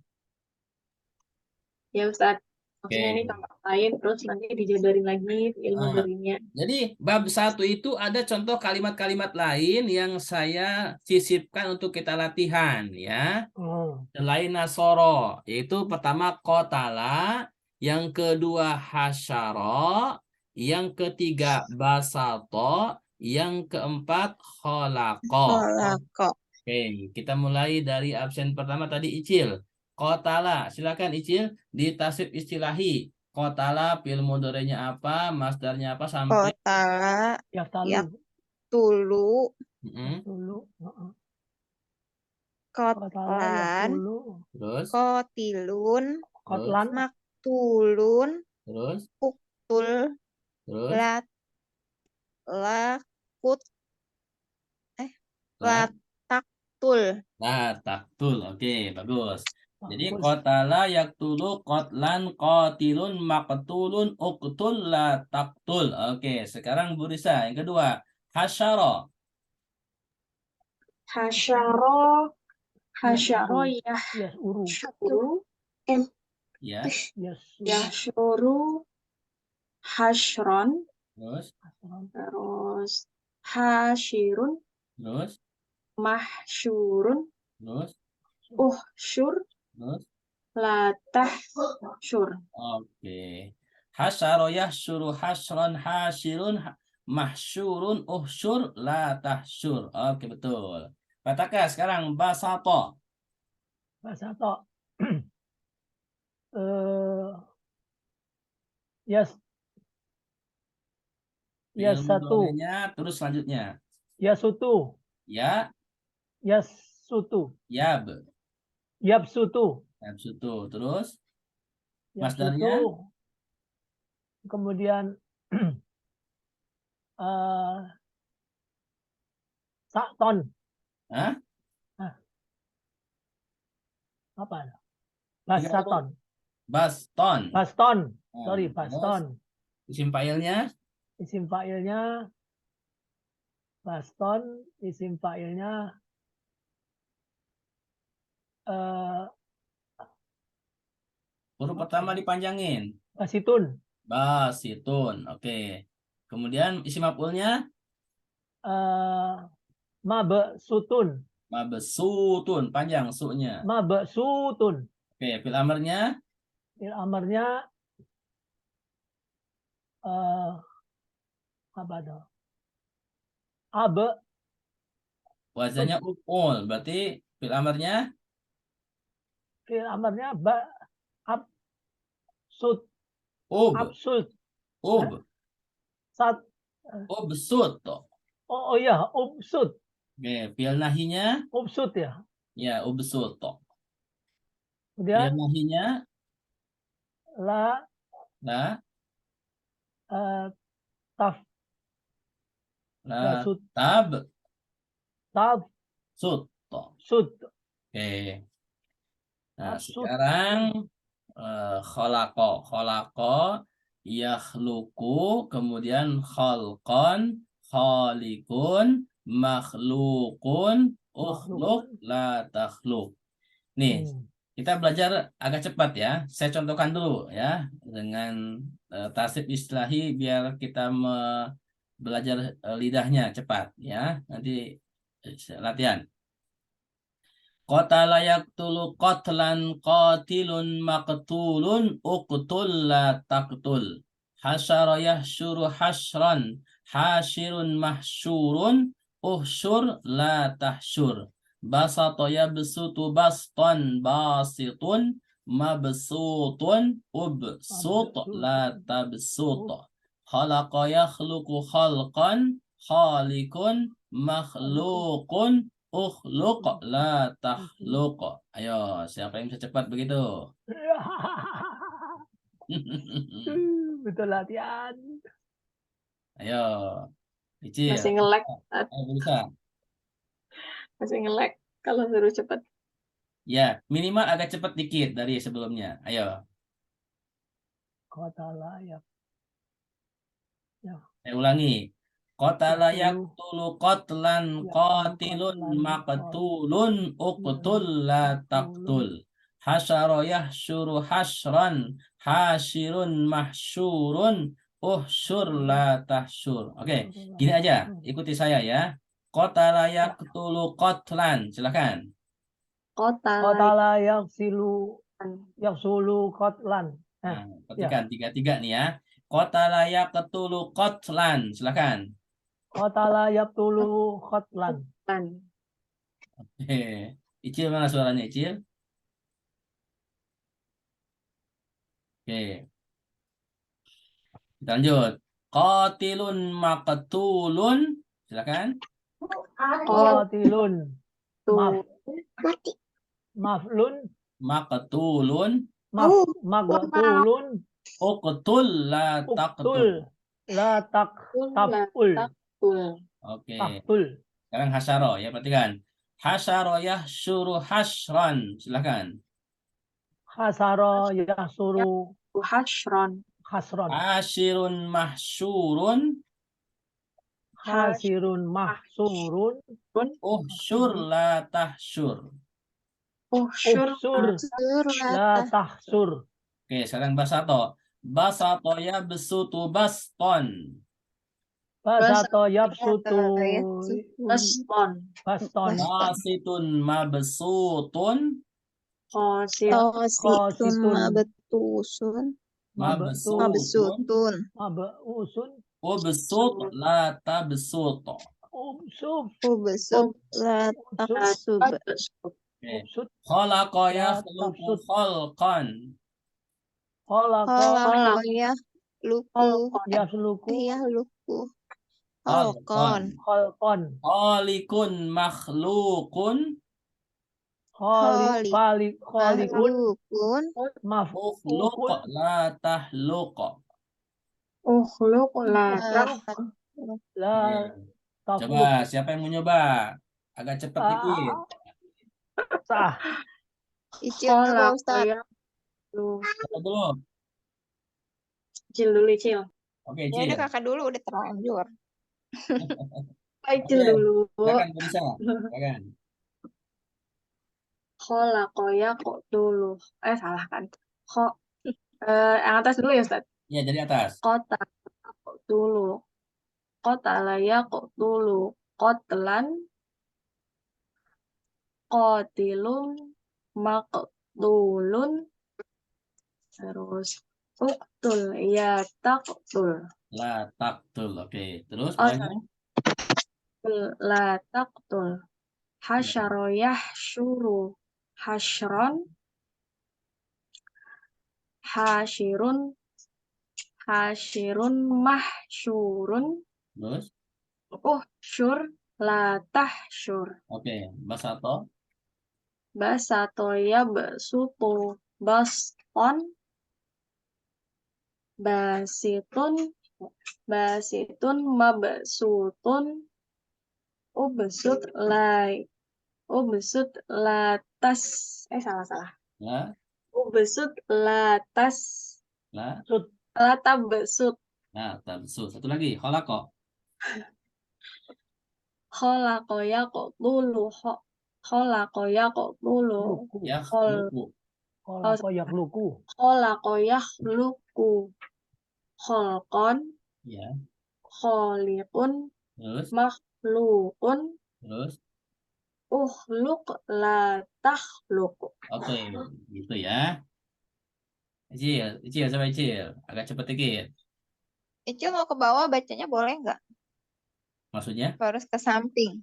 Ya Ustadz. Maksudnya ini Oke. contoh lain, terus nanti dijabarin lagi ilmu Nah, darinya. jadi bab 1 itu ada contoh kalimat-kalimat lain yang saya sisipkan untuk kita latihan ya. Oh. Selain nasoro, yaitu pertama kotala, yang kedua hasyaro, yang ketiga basato, yang keempat kholako. kok. Oke, kita mulai dari absen pertama tadi Icil. Kotala, silakan Icil di tasrif istilahi. Kotala, fi'il mudhari'nya apa, masdarnya apa sampai. Kotala, Ya, yak talu. tulu, Mm-mm. Dulu. Kotala, ya, kotlan, dulu. Terus, kotilun, terus, Kotlan. maktulun, terus, uktul, terus, lat, lakut, lah, lataktul. lah, taktul. Oke, bagus. Jadi Bagus. kotala yaktulu kotlan kotilun maktulun uktul la taktul. Oke, sekarang Bu Risa yang kedua. Hasyaro. Hasyaro, hasyaro Yes, uru. yahsyuru, Ya, Yes, yahsyuru, hasyron, terus, terus hasyirun, terus, mahsyurun, terus, uhsyur, terus. latahsyur. Oke. Hasyaro yahsyuru hasron hasyirun mahsyurun uhsyur la tahsyur. Oke, betul. Katakan sekarang basato. bahasa tok. Yes, Fi'il yes satu. mudhari'nya terus selanjutnya. Yes sutu. Ya, Yes sutu. yab. Yap sutu. Yab sutu. Terus Yap masdarnya sutu. Kemudian sakton. Hah? Apa? 3 huruf. Basaton. Baston. Baston. Nah, Sorry, terus baston. isim fa'ilnya Isim fa'ilnya baston. Isim fa'ilnya huruf pertama dipanjangin. basitun. Basitun. Oke. Kemudian isim maf'ulnya Mabe sutun. mabesutun, panjang su-nya. Mabe sutun. Oke, fil amarnya Amarnya apa dong? Abe wazannya uf'ul. Berarti fil amarnya amarnya ab sut ub, absud ub, sat ubsut toh. oh ya ubsud Oke, fil nahinya ubsud ya. ya ubsut toh. Fil Kemudian nahinya la la taf la ya sud tab taf sut toh. sud Oke. Nah, absud. sekarang kholako. Kholako yakhluqu, kemudian khalqan, khaliqun, makhluqun, ukhluq, la takhluq. Nih, kita belajar agak cepat ya. Saya contohkan dulu ya dengan tasrif islahi biar kita belajar lidahnya cepat ya. Nanti latihan. Qatala yaqtulu qatlan qatilun maqtulun uqtul la taqtul. Hasyara yahsyuru hasyran hasyirun mahsyurun uhsyur la tahsyur. Basata yabsutu bastan basitun mabsutun ubsut la tabsut. Khalaqa yakhluqu khalqan khaliqun makhluqun ukhluq la takhluq. Ayo, siapa yang bisa cepat begitu? Betul latihan. Ayo, Icil. Masih nge-lag, Ayo, bisa. masih nge-lag kalau suruh cepet. Ya, minimal agak cepat dikit dari sebelumnya. Ayo, Qatala ya. saya ulangi. Qatala Yaqtulu. yaqtulu qatlan qatilun maqtulun uqtul la taqtul. Hasyara yahsyuru hasyran hasyirun mahsyurun uhsyur la tahsyur. Oke, gini aja. Ikuti saya ya. Qatala yaqtulu qatlan. Silakan. Qatala yaksulu qatlan. Nah, perhatikan tiga-tiga nih ya. Qatala yaqtulu qatlan. Silakan. Qatala yaqtulu qatlan. Hehe. Icil mana suaranya Icil? Oke, kita lanjut. Qatilun maqtulun. Silakan. Qatilun. Tuh. Maflun. Maqtulun. Maqtulun. Uqtul la taqtul. Uqtul. La taqtul. Oke. Taqtul. Sekarang hasyaro ya, perhatikan. Hasyaro yahsyuru hasyran. Silakan. Hasara yasuru Hasyron. hasron. Hasyirun mahsyurun. Hasirun mahsurun. Uhsyur la tahsyur. Uhsyur. Uhsur la tahsur. Oke, sekarang basato. Basato yabsutu baston. Basato yabsutu Baston. baston. Basitun mabsutun. Qasitun mabtusun Mabsutun. Mabusun. Ubsut la tabsut. Ubsub. ubsut la taqsub. Oke. Ubsut. Khalaqa La yakhluqu tabsut. khalqan. Khalaqa Yasluku. yahluku khalqan. Khalqan. Khaliqun makhluqun. Khalikun. Makhlukun Ukhluq Mafukun. la tahluq. Ukhluk la La Coba, takluk. siapa yang mau nyoba? Agak cepat dikit. Sah. Icil Pak Ustadz. Coba dulu. Cil dulu, Cil. Oke, Ya Cil. udah kakak dulu udah terlanjur. Cil dulu. Silakan, bisa. Silakan. Kholakoya kok dulu. Salah kan. Yang atas dulu ya, Ustaz. Ya, dari atas. Kota kok dulu. Kota laya kok dulu. Kotlan. Kotilun. Maktulun. Terus. Uktul. Ya taktul. La taktul. Oke, terus Oh, bawahnya. La taktul. Hasyaroyah syuru. Hasyron. Hasyirun. Hasyirun mahsyurun. Terus. Syur la tahsyur. Oke, basato. Basatoya basutu baston. Basitun mabsutun. Ubsut latas. Salah. La. Ubsut latas. La. Sut. Latabesut. Nah, tabsut. Satu lagi, khalaqo. Kholako yaqtulu. Kholako yaqtulu. Luku. Yakhluqu. Kolako yak luku. Kholako yakhluqu. Kholqon. Ya. Kholiqun. Terus, Makhlukun. terus. Ukhluq la takhluq. Oke, gitu ya. Icil, coba Icil. Agak cepet dikit. Icil mau ke bawah bacanya boleh nggak? Maksudnya, Harus ke samping.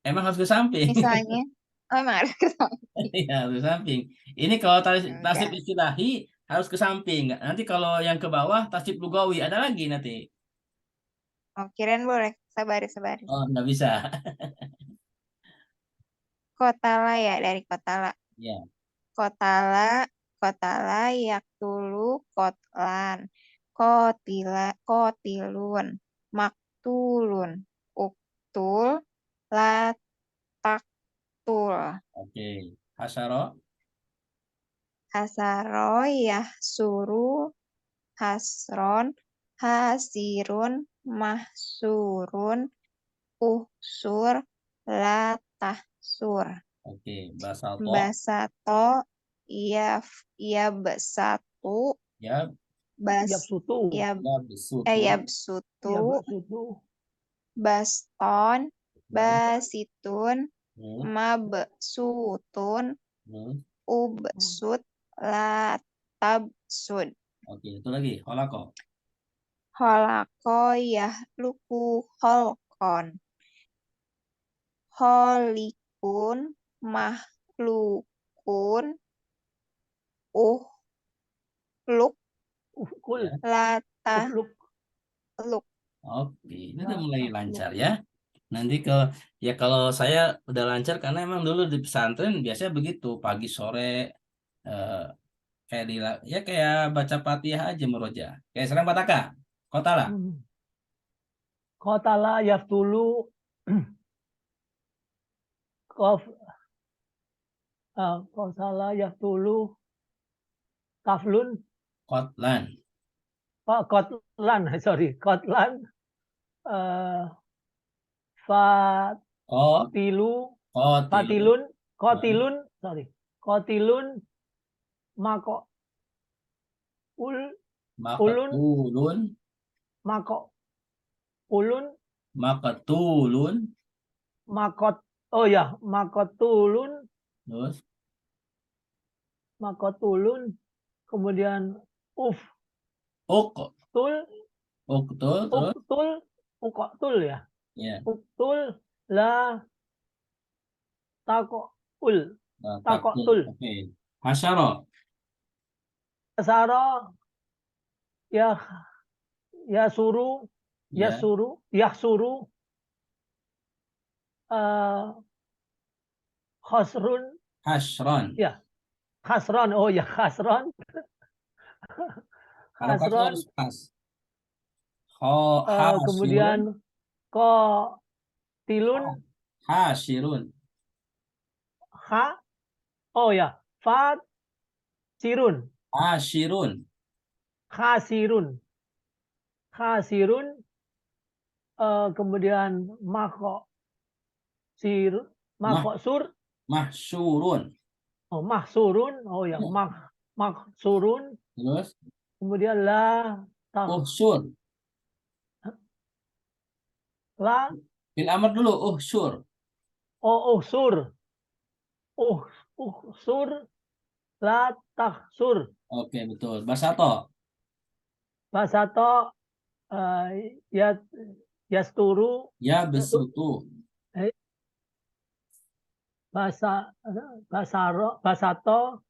emang harus ke samping. Misalnya, oh emang harus ke samping. Iya, harus ke samping. Ini kalau tasib Enggak. istilahi harus ke samping. Nanti kalau yang ke bawah tasib lugawi ada lagi nanti. Oh, kirain boleh. Sabar, sabar. Oh, nggak bisa. Kotala ya, dari kotala. Ya, Kotala yaktulu kotlan. Kotilun. Maktulun. Uktul. Lataktul. oke. Hasyaro, Hasaro yahsuru. Hasron. Hasirun. Mahsurun. Uhsur. Latahsur. oke. Basalto, Basato. Ya besatu. ya, Yak sutu. Ya ya besutu, yabsutu. Ya sutu. Baston. ya, Basitun. terus, Mabsutun. terus. Ubsut. Latabsud. Oke, itu lagi. Kholaqo, Holako yahluku holkon. Holikun. Mahlukun. Uhluk. Kul. ya. Latahluk. Uhluk. Oke, ini udah Nah, mulai lancar ya. Nanti ya kalau saya udah lancar karena emang dulu di pesantren biasanya begitu pagi sore eh, kayak ya kayak baca Fatihah aja meroja. Kayak sekarang Pataka, kota lah. Kotala yaftulu. Kof. Kotala yaftulu. Kaflun. Kotlan. Kotlan. Sorry. Kotlan. Oh, Fatilu. kotilun. Fatilun. Kotilun. Sorry. Kotilun. Mako. Ulun. Makatulun. Mako. Ulun. Makatulun. Makot. Oh ya. Makotulun. Terus, Makotulun. Kemudian uf. uk. Tul. Uktul, terus. Uktul. Uktul ya. Ya, Uktul. La. Tako. Ul. Tako taktul. tul. Oke. Hasyaro. Saro. Ya. Ya suru. Ya Ya, suru. Ya suru. Khosrun. hasyron. Ya. Khasron. Oh ya. Khasron. Harokatnya Khasron. harus pas. Hasyirun. Kemudian ko tilun. Hasyirun. Ha. Oh ya. Fat. Sirun. Hasyirun. Khasirun. Khasirun. Kemudian mako. Sir. Mah, Mako sur. mahsyurun. Oh, mahsurun. Oh ya. Mahsurun. Terus, Kemudian la. uhsyur. La. Bil amr dulu, uhsyur. Oh, sur. Sur. La tahsur. Oke, betul. Basato. Basato. Ya. Yasturu. Ya besutu. Basato.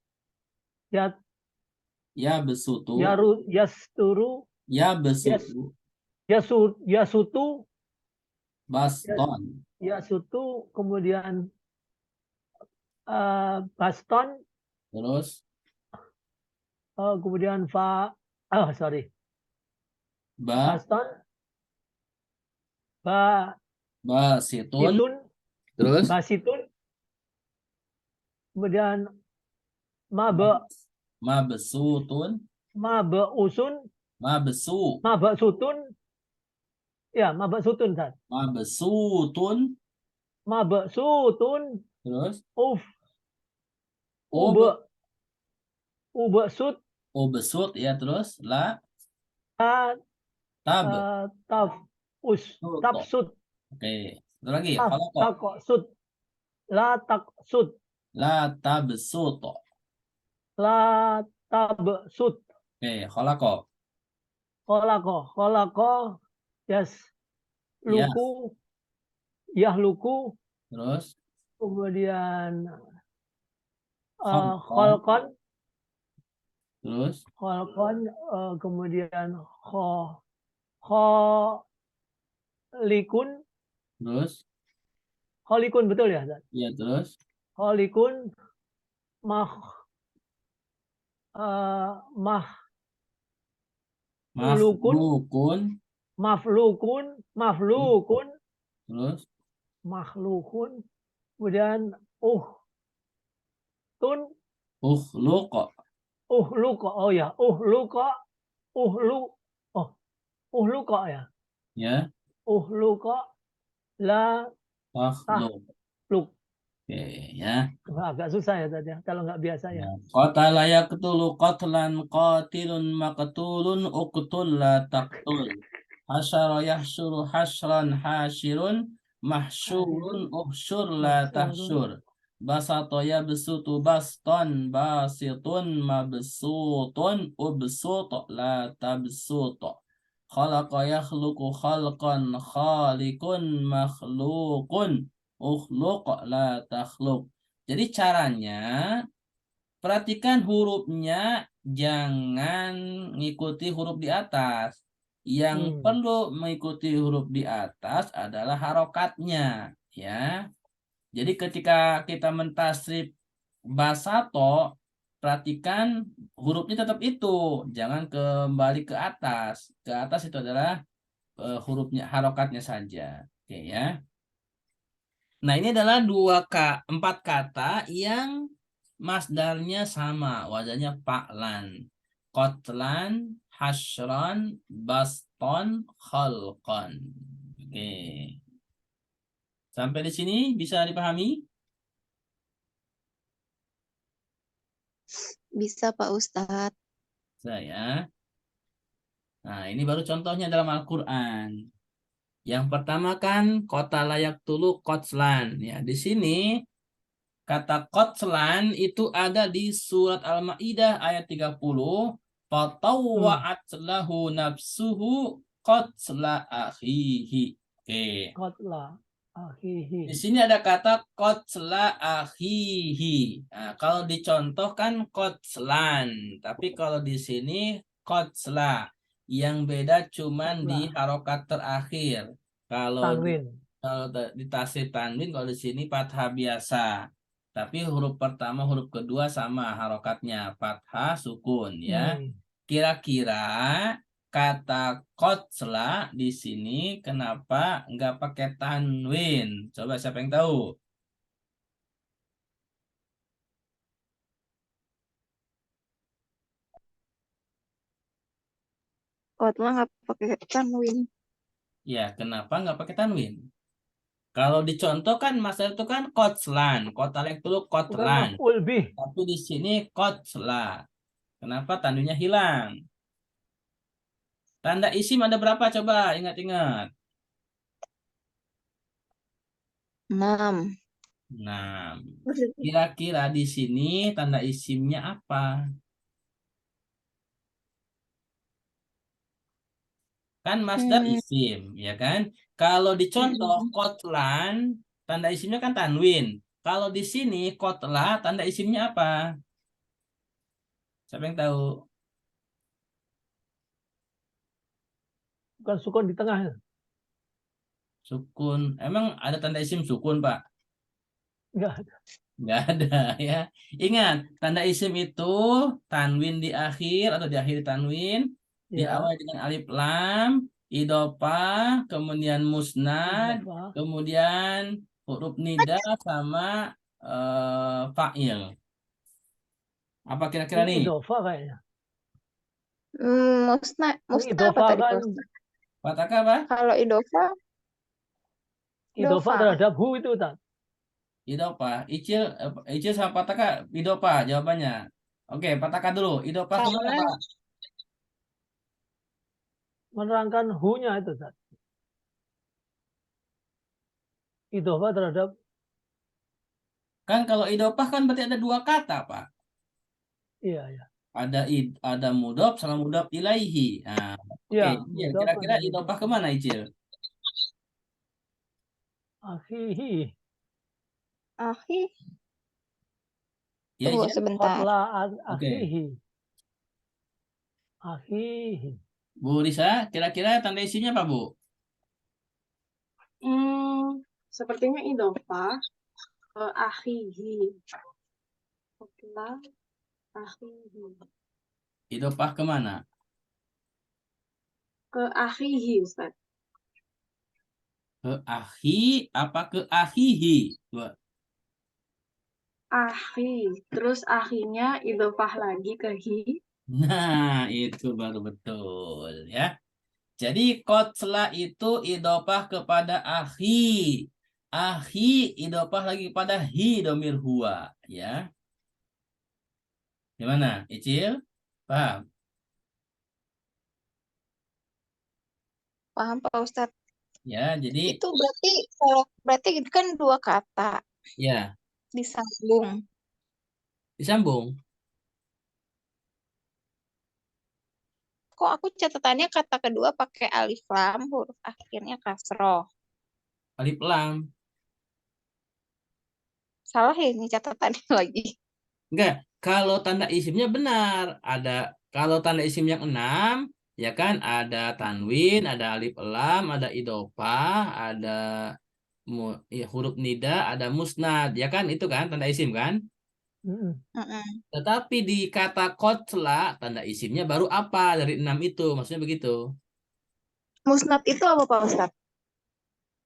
Ya. Ya besutu. Yasturu. Ya besutu. Yasutu. Baston. Yasutu. Kemudian baston. Terus, Kemudian sorry. ba, Baston. basitun. Basitun. Terus, Basitun. Kemudian mabesutun. Mab'usun, Mabsu. mab'sutun. Ya, mab'sutun, Ustaz. Mabsutun. Mab'sutun. Terus. Uf. Ob. Ub'sut. Obesut ya terus. La. Ta. Tab. Tafus. Suto. Tafsut. Oke. Satu lagi. Taf. Khalaqo. Taksut. La taksut. La tabsuto. La tabsut. Oke. Khalaqo. Kholako. Yes. Ya. Luku. Yahluku. Terus. Kemudian Khalqon. kholkon. Terus. Kholkon. Kemudian kholikun. Terus. Kholikun, betul ya, Ustaz? Ya terus. Kholikun. Maflukun. Maflukun. Maflukun. Terus. Makhlukun. Kemudian tun. Ukhluqa. Uhluqa. Oh ya, uhluqa. Uhluqa ya. Ya. Uhluqa. La Takhluq. tahluk. Oke ya. Agak susah ya tadi ya, kalau nggak biasa ya. Qatala yaqtulu qatlan qatilun maqtulun uqtul la taqtul. Hasyara yahsyuru hasyran hasyirun mahsyurun uhsyur la tahsyur. Basata yabsutu baston basitun mabsutun ubsut la tabsut. Khalaqa yakhluqu khalqan khaliqun makhluqun ukhluq la takhluq. Jadi caranya perhatikan hurufnya, jangan ngikuti huruf di atas. Yang perlu mengikuti huruf di atas adalah harokatnya, ya. Jadi ketika kita mentasrif basato, perhatikan hurufnya tetap itu, jangan kembali ke atas. Ke atas itu adalah hurufnya, harokatnya saja, oke ya. Nah, ini adalah 4 kata yang masdarnya sama, wazannya fa'lan. Qatlan, hasyran, baston, khalqan. Oke. Sampai di sini bisa dipahami? Bisa Pak Ustadz. Saya. Nah, ini baru contohnya dalam Al-Qur'an. Yang pertama kan kota layak tulu qatlan. Ya, di sini kata qatlan itu ada di surat Al-Maidah ayat 30. Fatawwa'at lahu nafsuhu qatla akhihi. Oke. Qatla akhihi. Di sini ada kata qatla akhihi. Nah, kalau dicontohkan qatlan, tapi kalau di sini qatla. Yang beda cuman di harokat terakhir. Kalau di tasrif tanwin, kalau di sini fathah biasa. Tapi huruf pertama, huruf kedua sama harokatnya, fathah sukun ya. Kira-kira kata qatla di sini kenapa nggak pakai tanwin? Coba siapa yang tahu? Qatla nggak pakai tanwin. Ya, kenapa nggak pakai tanwin? Kalau dicontohkan Mas itu kan qatlan, qatlan itu qatlan. Tapi di sini qatla. Kenapa tanwinnya hilang? Tanda isim ada berapa? Coba ingat-ingat. 6. 6. Kira-kira di sini tanda isimnya apa? Kan masdar isim, ya kan? Kalau dicontoh qatlan, tanda isimnya kan tanwin. Kalau di sini qatla, tanda isimnya apa? Siapa yang tahu? Bukan sukun di tengah. Sukun. Emang ada tanda isim sukun, Pak? Enggak ada. Enggak ada ya. Ingat, tanda isim itu tanwin di akhir atau di akhir tanwin, diawali dengan alif lam, idhofah, kemudian musnad, kemudian huruf nida sama fa'il. Apa kira-kira nih? Idhofah kayaknya. Musnah apa Idhofah tadi Pak kan, Ustadz? Fathaka apa? Kalau idofah, idhofah dofa. terhadap hu itu Ustaz. Idopah. Icil sama Pataka idopah jawabannya. Oke, Pataka dulu. Idopah kemana, Karena Pak? Menerangkan hu-nya itu Ustaz. Idhofah terhadap, Kan kalau idopah kan berarti ada dua kata, Pak. iya ya. Ada mudhof sama mudhof ilaihi. Nah, oke. Iya, Icil, mudhaf kira-kira ada idopah mudhaf. kemana, Icil? Akhihi. akhi, Ya, tunggu Icil? sebentar. Qatla Oke. akhihi. Akhihi. Bu Risa, kira-kira tanda isinya apa, Bu? Sepertinya idofah ke akhihi. Qatla akhihi. Idopah kemana? Ke akhihi, Ustaz. Ke akhi apa ke akhihi? Dua. Akhi. Terus akhinya idofah lagi ke hi. Nah, itu baru betul ya. Jadi kotla itu idopah kepada akhi. Akhi idopah lagi kepada hi domir huwa. Ya. Gimana, Icil? Paham? Paham Pak Ustadz? Ya, jadi Itu berarti kan dua kata ya disambung. disambung. Kok aku catatannya kata kedua pakai alif lam, huruf akhirnya kasroh. Alif lam. Salah ya ini catatannya lagi. Enggak, kalau tanda isimnya benar. Kalau tanda isim yang 6, ya kan ada tanwin, ada alif lam, ada idopah, ada ya, huruf nida, ada musnad, ya kan itu kan tanda isim kan? Mm-mm. Mm-mm. Tetapi di kata kotla tanda isimnya baru apa dari 6 itu? Maksudnya begitu. Musnad itu apa Pak Ustadz?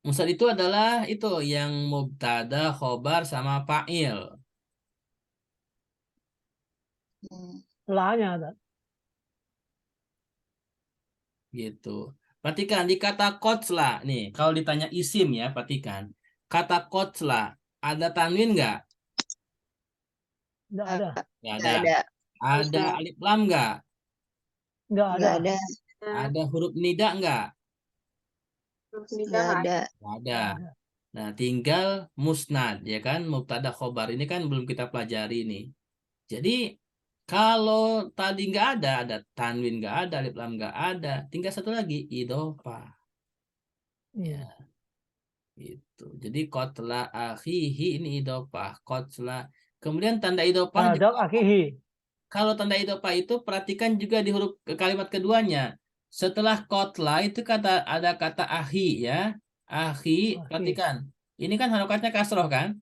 Musnad itu adalah itu yang mubtada, khobar sama fa'il Hmm. La-nya Ustaz. gitu. Perhatikan di kata kotla nih, kalau ditanya isim ya, perhatikan. Kata kotla ada tanwin nggak? Nggak ada. Nggak ada. Nggak ada. Ada alif lam nggak? Nggak ada. Nggak ada. Ada huruf nida nggak? Terus Nggak nikah ada. Nggak ada. Nggak ada. Nah, tinggal musnad ya kan, mubtada khobar ini kan belum kita pelajari nih. Jadi kalau tadi nggak ada tanwin nggak ada, alif lam nggak ada, tinggal satu lagi idofah. Ya, Hmm. itu. Jadi kotla akhihi ini idofah, kotla. Kemudian tanda idofah Terhadap akhihi. kalau tanda idofah itu perhatikan juga di huruf kalimat keduanya. Setelah kotla itu ada kata ahi ya. Ahi, Akhi. perhatikan. Ini kan harokatnya kasroh kan?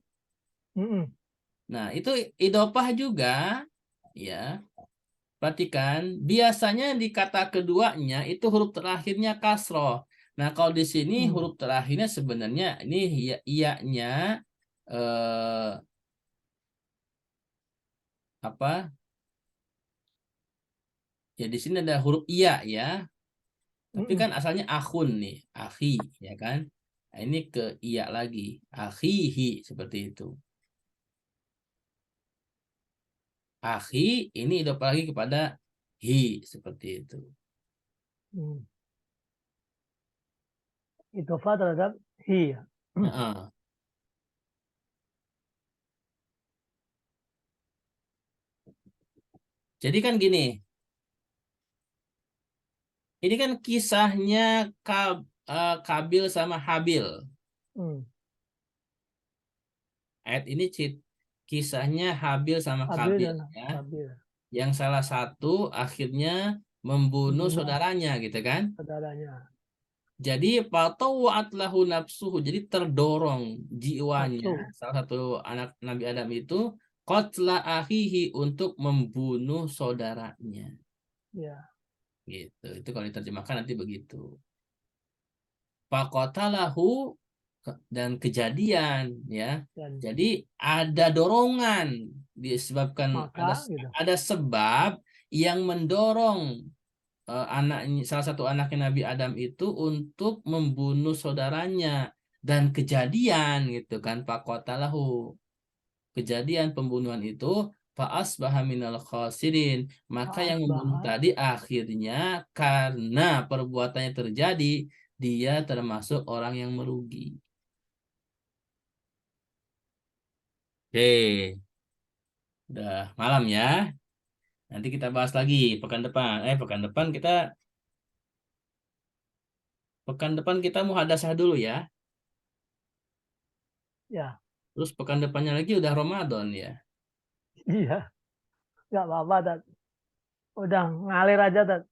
Mm-mm. Nah, itu idofah juga ya. Perhatikan, biasanya di kata keduanya itu huruf terakhirnya kasroh. Nah, kalau di sini Hmm. huruf terakhirnya sebenarnya ini iya-nya eh, apa? Ya di sini ada huruf iya ya. Tapi Mm-mm. kan asalnya akhun nih, akhi ya kan. Nah, ini ke iya lagi, akhihi seperti itu. Akhi ini idopah lagi kepada hi seperti itu. Hmm. Idhofah terhadap hi. Heeh. Jadi kan gini, ini kan kisahnya Kabil sama Habil. Hmm. Ayat ini kisahnya Habil sama Habil Kabil dan ya. Habil. Yang salah satu akhirnya membunuh Membunuh saudaranya gitu kan. saudaranya. Jadi fatawwa'at lahu nafsuhu. Jadi terdorong jiwanya. Nafsu. Salah satu anak Nabi Adam itu qatla akhihi untuk membunuh saudaranya. Ya. Gitu. Itu kalau diterjemahkan nanti begitu. Faqatalahu dan kejadian ya. Dan Jadi ada dorongan disebabkan maka gitu. ada sebab yang mendorong salah satu anaknya Nabi Adam itu untuk membunuh saudaranya, dan kejadian gitu kan, faqatalahu, kejadian pembunuhan itu fa'asbaha minal khasirin, maka yang membunuh Asbaha. tadi akhirnya karena perbuatannya terjadi, dia termasuk orang yang merugi. Oke, udah malam ya. Nanti kita bahas lagi pekan depan. Pekan depan kita muhadasah dulu ya. Ya, Terus pekan depannya lagi udah Ramadan ya. iya. Nggak apa-apa, Tat. Udah ngalir aja, Tat.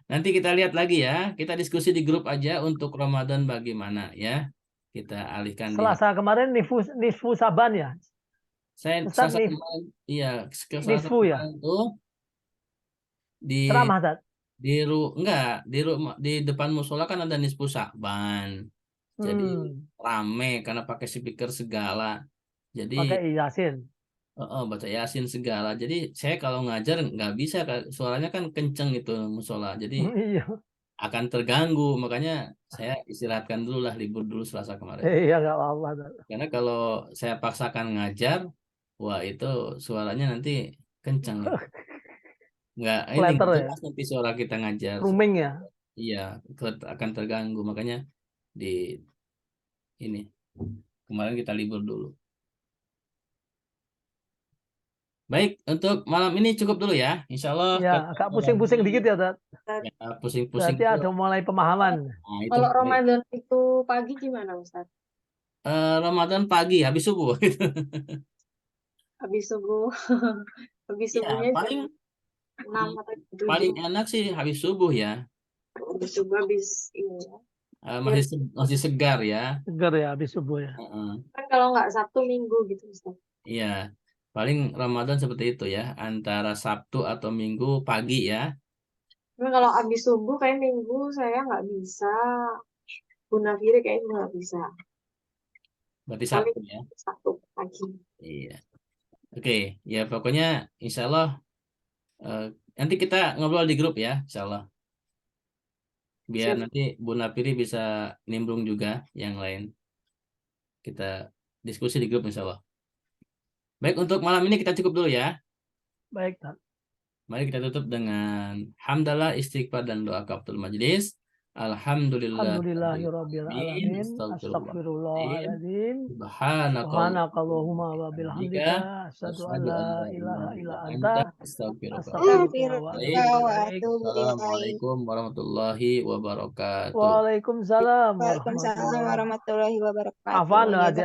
Nanti kita lihat lagi ya. Kita diskusi di grup aja untuk Ramadan bagaimana ya. Kita alihkan di Selasa kemarin Nisfu Saban ya? saya Ustaz Selasa kemarin, iya, Selasa Nisfu ya? kemarin tuh di Ceramah, Tat. enggak di depan musola kan ada Nisfu Sa'ban. Jadi rame karena pakai speaker segala. Jadi Pakai Yasin. baca Yasin segala. Jadi saya kalau ngajar nggak bisa, suaranya kan kenceng itu musola. Jadi Iya. akan terganggu. Makanya saya istirahatkan dulu lah, libur dulu Selasa kemarin. Iya, nggak apa-apa, Tat. Karena kalau saya paksakan ngajar, wah itu suaranya nanti kenceng gitu. Nggak Flatter ya? jelas nanti suara kita ngajar. Rooming ya? Iya, akan terganggu. Makanya di ini kemarin kita libur dulu. Baik, untuk malam ini cukup dulu ya. Insya Allah Ya, agak pusing-pusing dikit ya, Tat. ya, pusing-pusing Berarti ada mulai pemahaman. Nah, itu Kalau baik. Ramadan itu pagi gimana, Ustaz? Ramadan pagi habis subuh. Habis subuh, habis Ya, subuhnya paling 6 atau 7. paling enak sih habis subuh ya. Habis subuh, habis ini ya. Masih segar ya. Segar ya, habis subuh ya. Kan kalau nggak Sabtu Minggu gitu, Ustaz. Iya, paling Ramadan seperti itu ya, antara Sabtu atau Minggu pagi ya. Tapi kalau habis subuh kayak Minggu saya nggak bisa. Munafiri kayaknya nggak bisa. Berarti Paling Sabtu ya. Sabtu pagi. Iya. Oke, ya pokoknya insya Allah nanti kita ngobrol di grup ya, insya Allah. Biar Siap. nanti Bu Napiri bisa nimbrung juga yang lain. Kita diskusi di grup insya Allah. Baik, untuk malam ini kita cukup dulu ya. Baik, Tat. Mari kita tutup dengan hamdalah, istighfar, dan doa kafatul majelis. Alhamdulillahirabbil alamin. Astagfirullahaladzim. Astagfirullahaladzim. Subhanakallahumma wa bihamdika asyhadu an la ilaha illa anta astaghfiruka wa atubu ilaik. Assalamualaikum warahmatullahi wabarakatuh. Waalaikumsalam Waalaikumsalam warahmatullahi wabarakatuh. Afan, Jazakallah. adik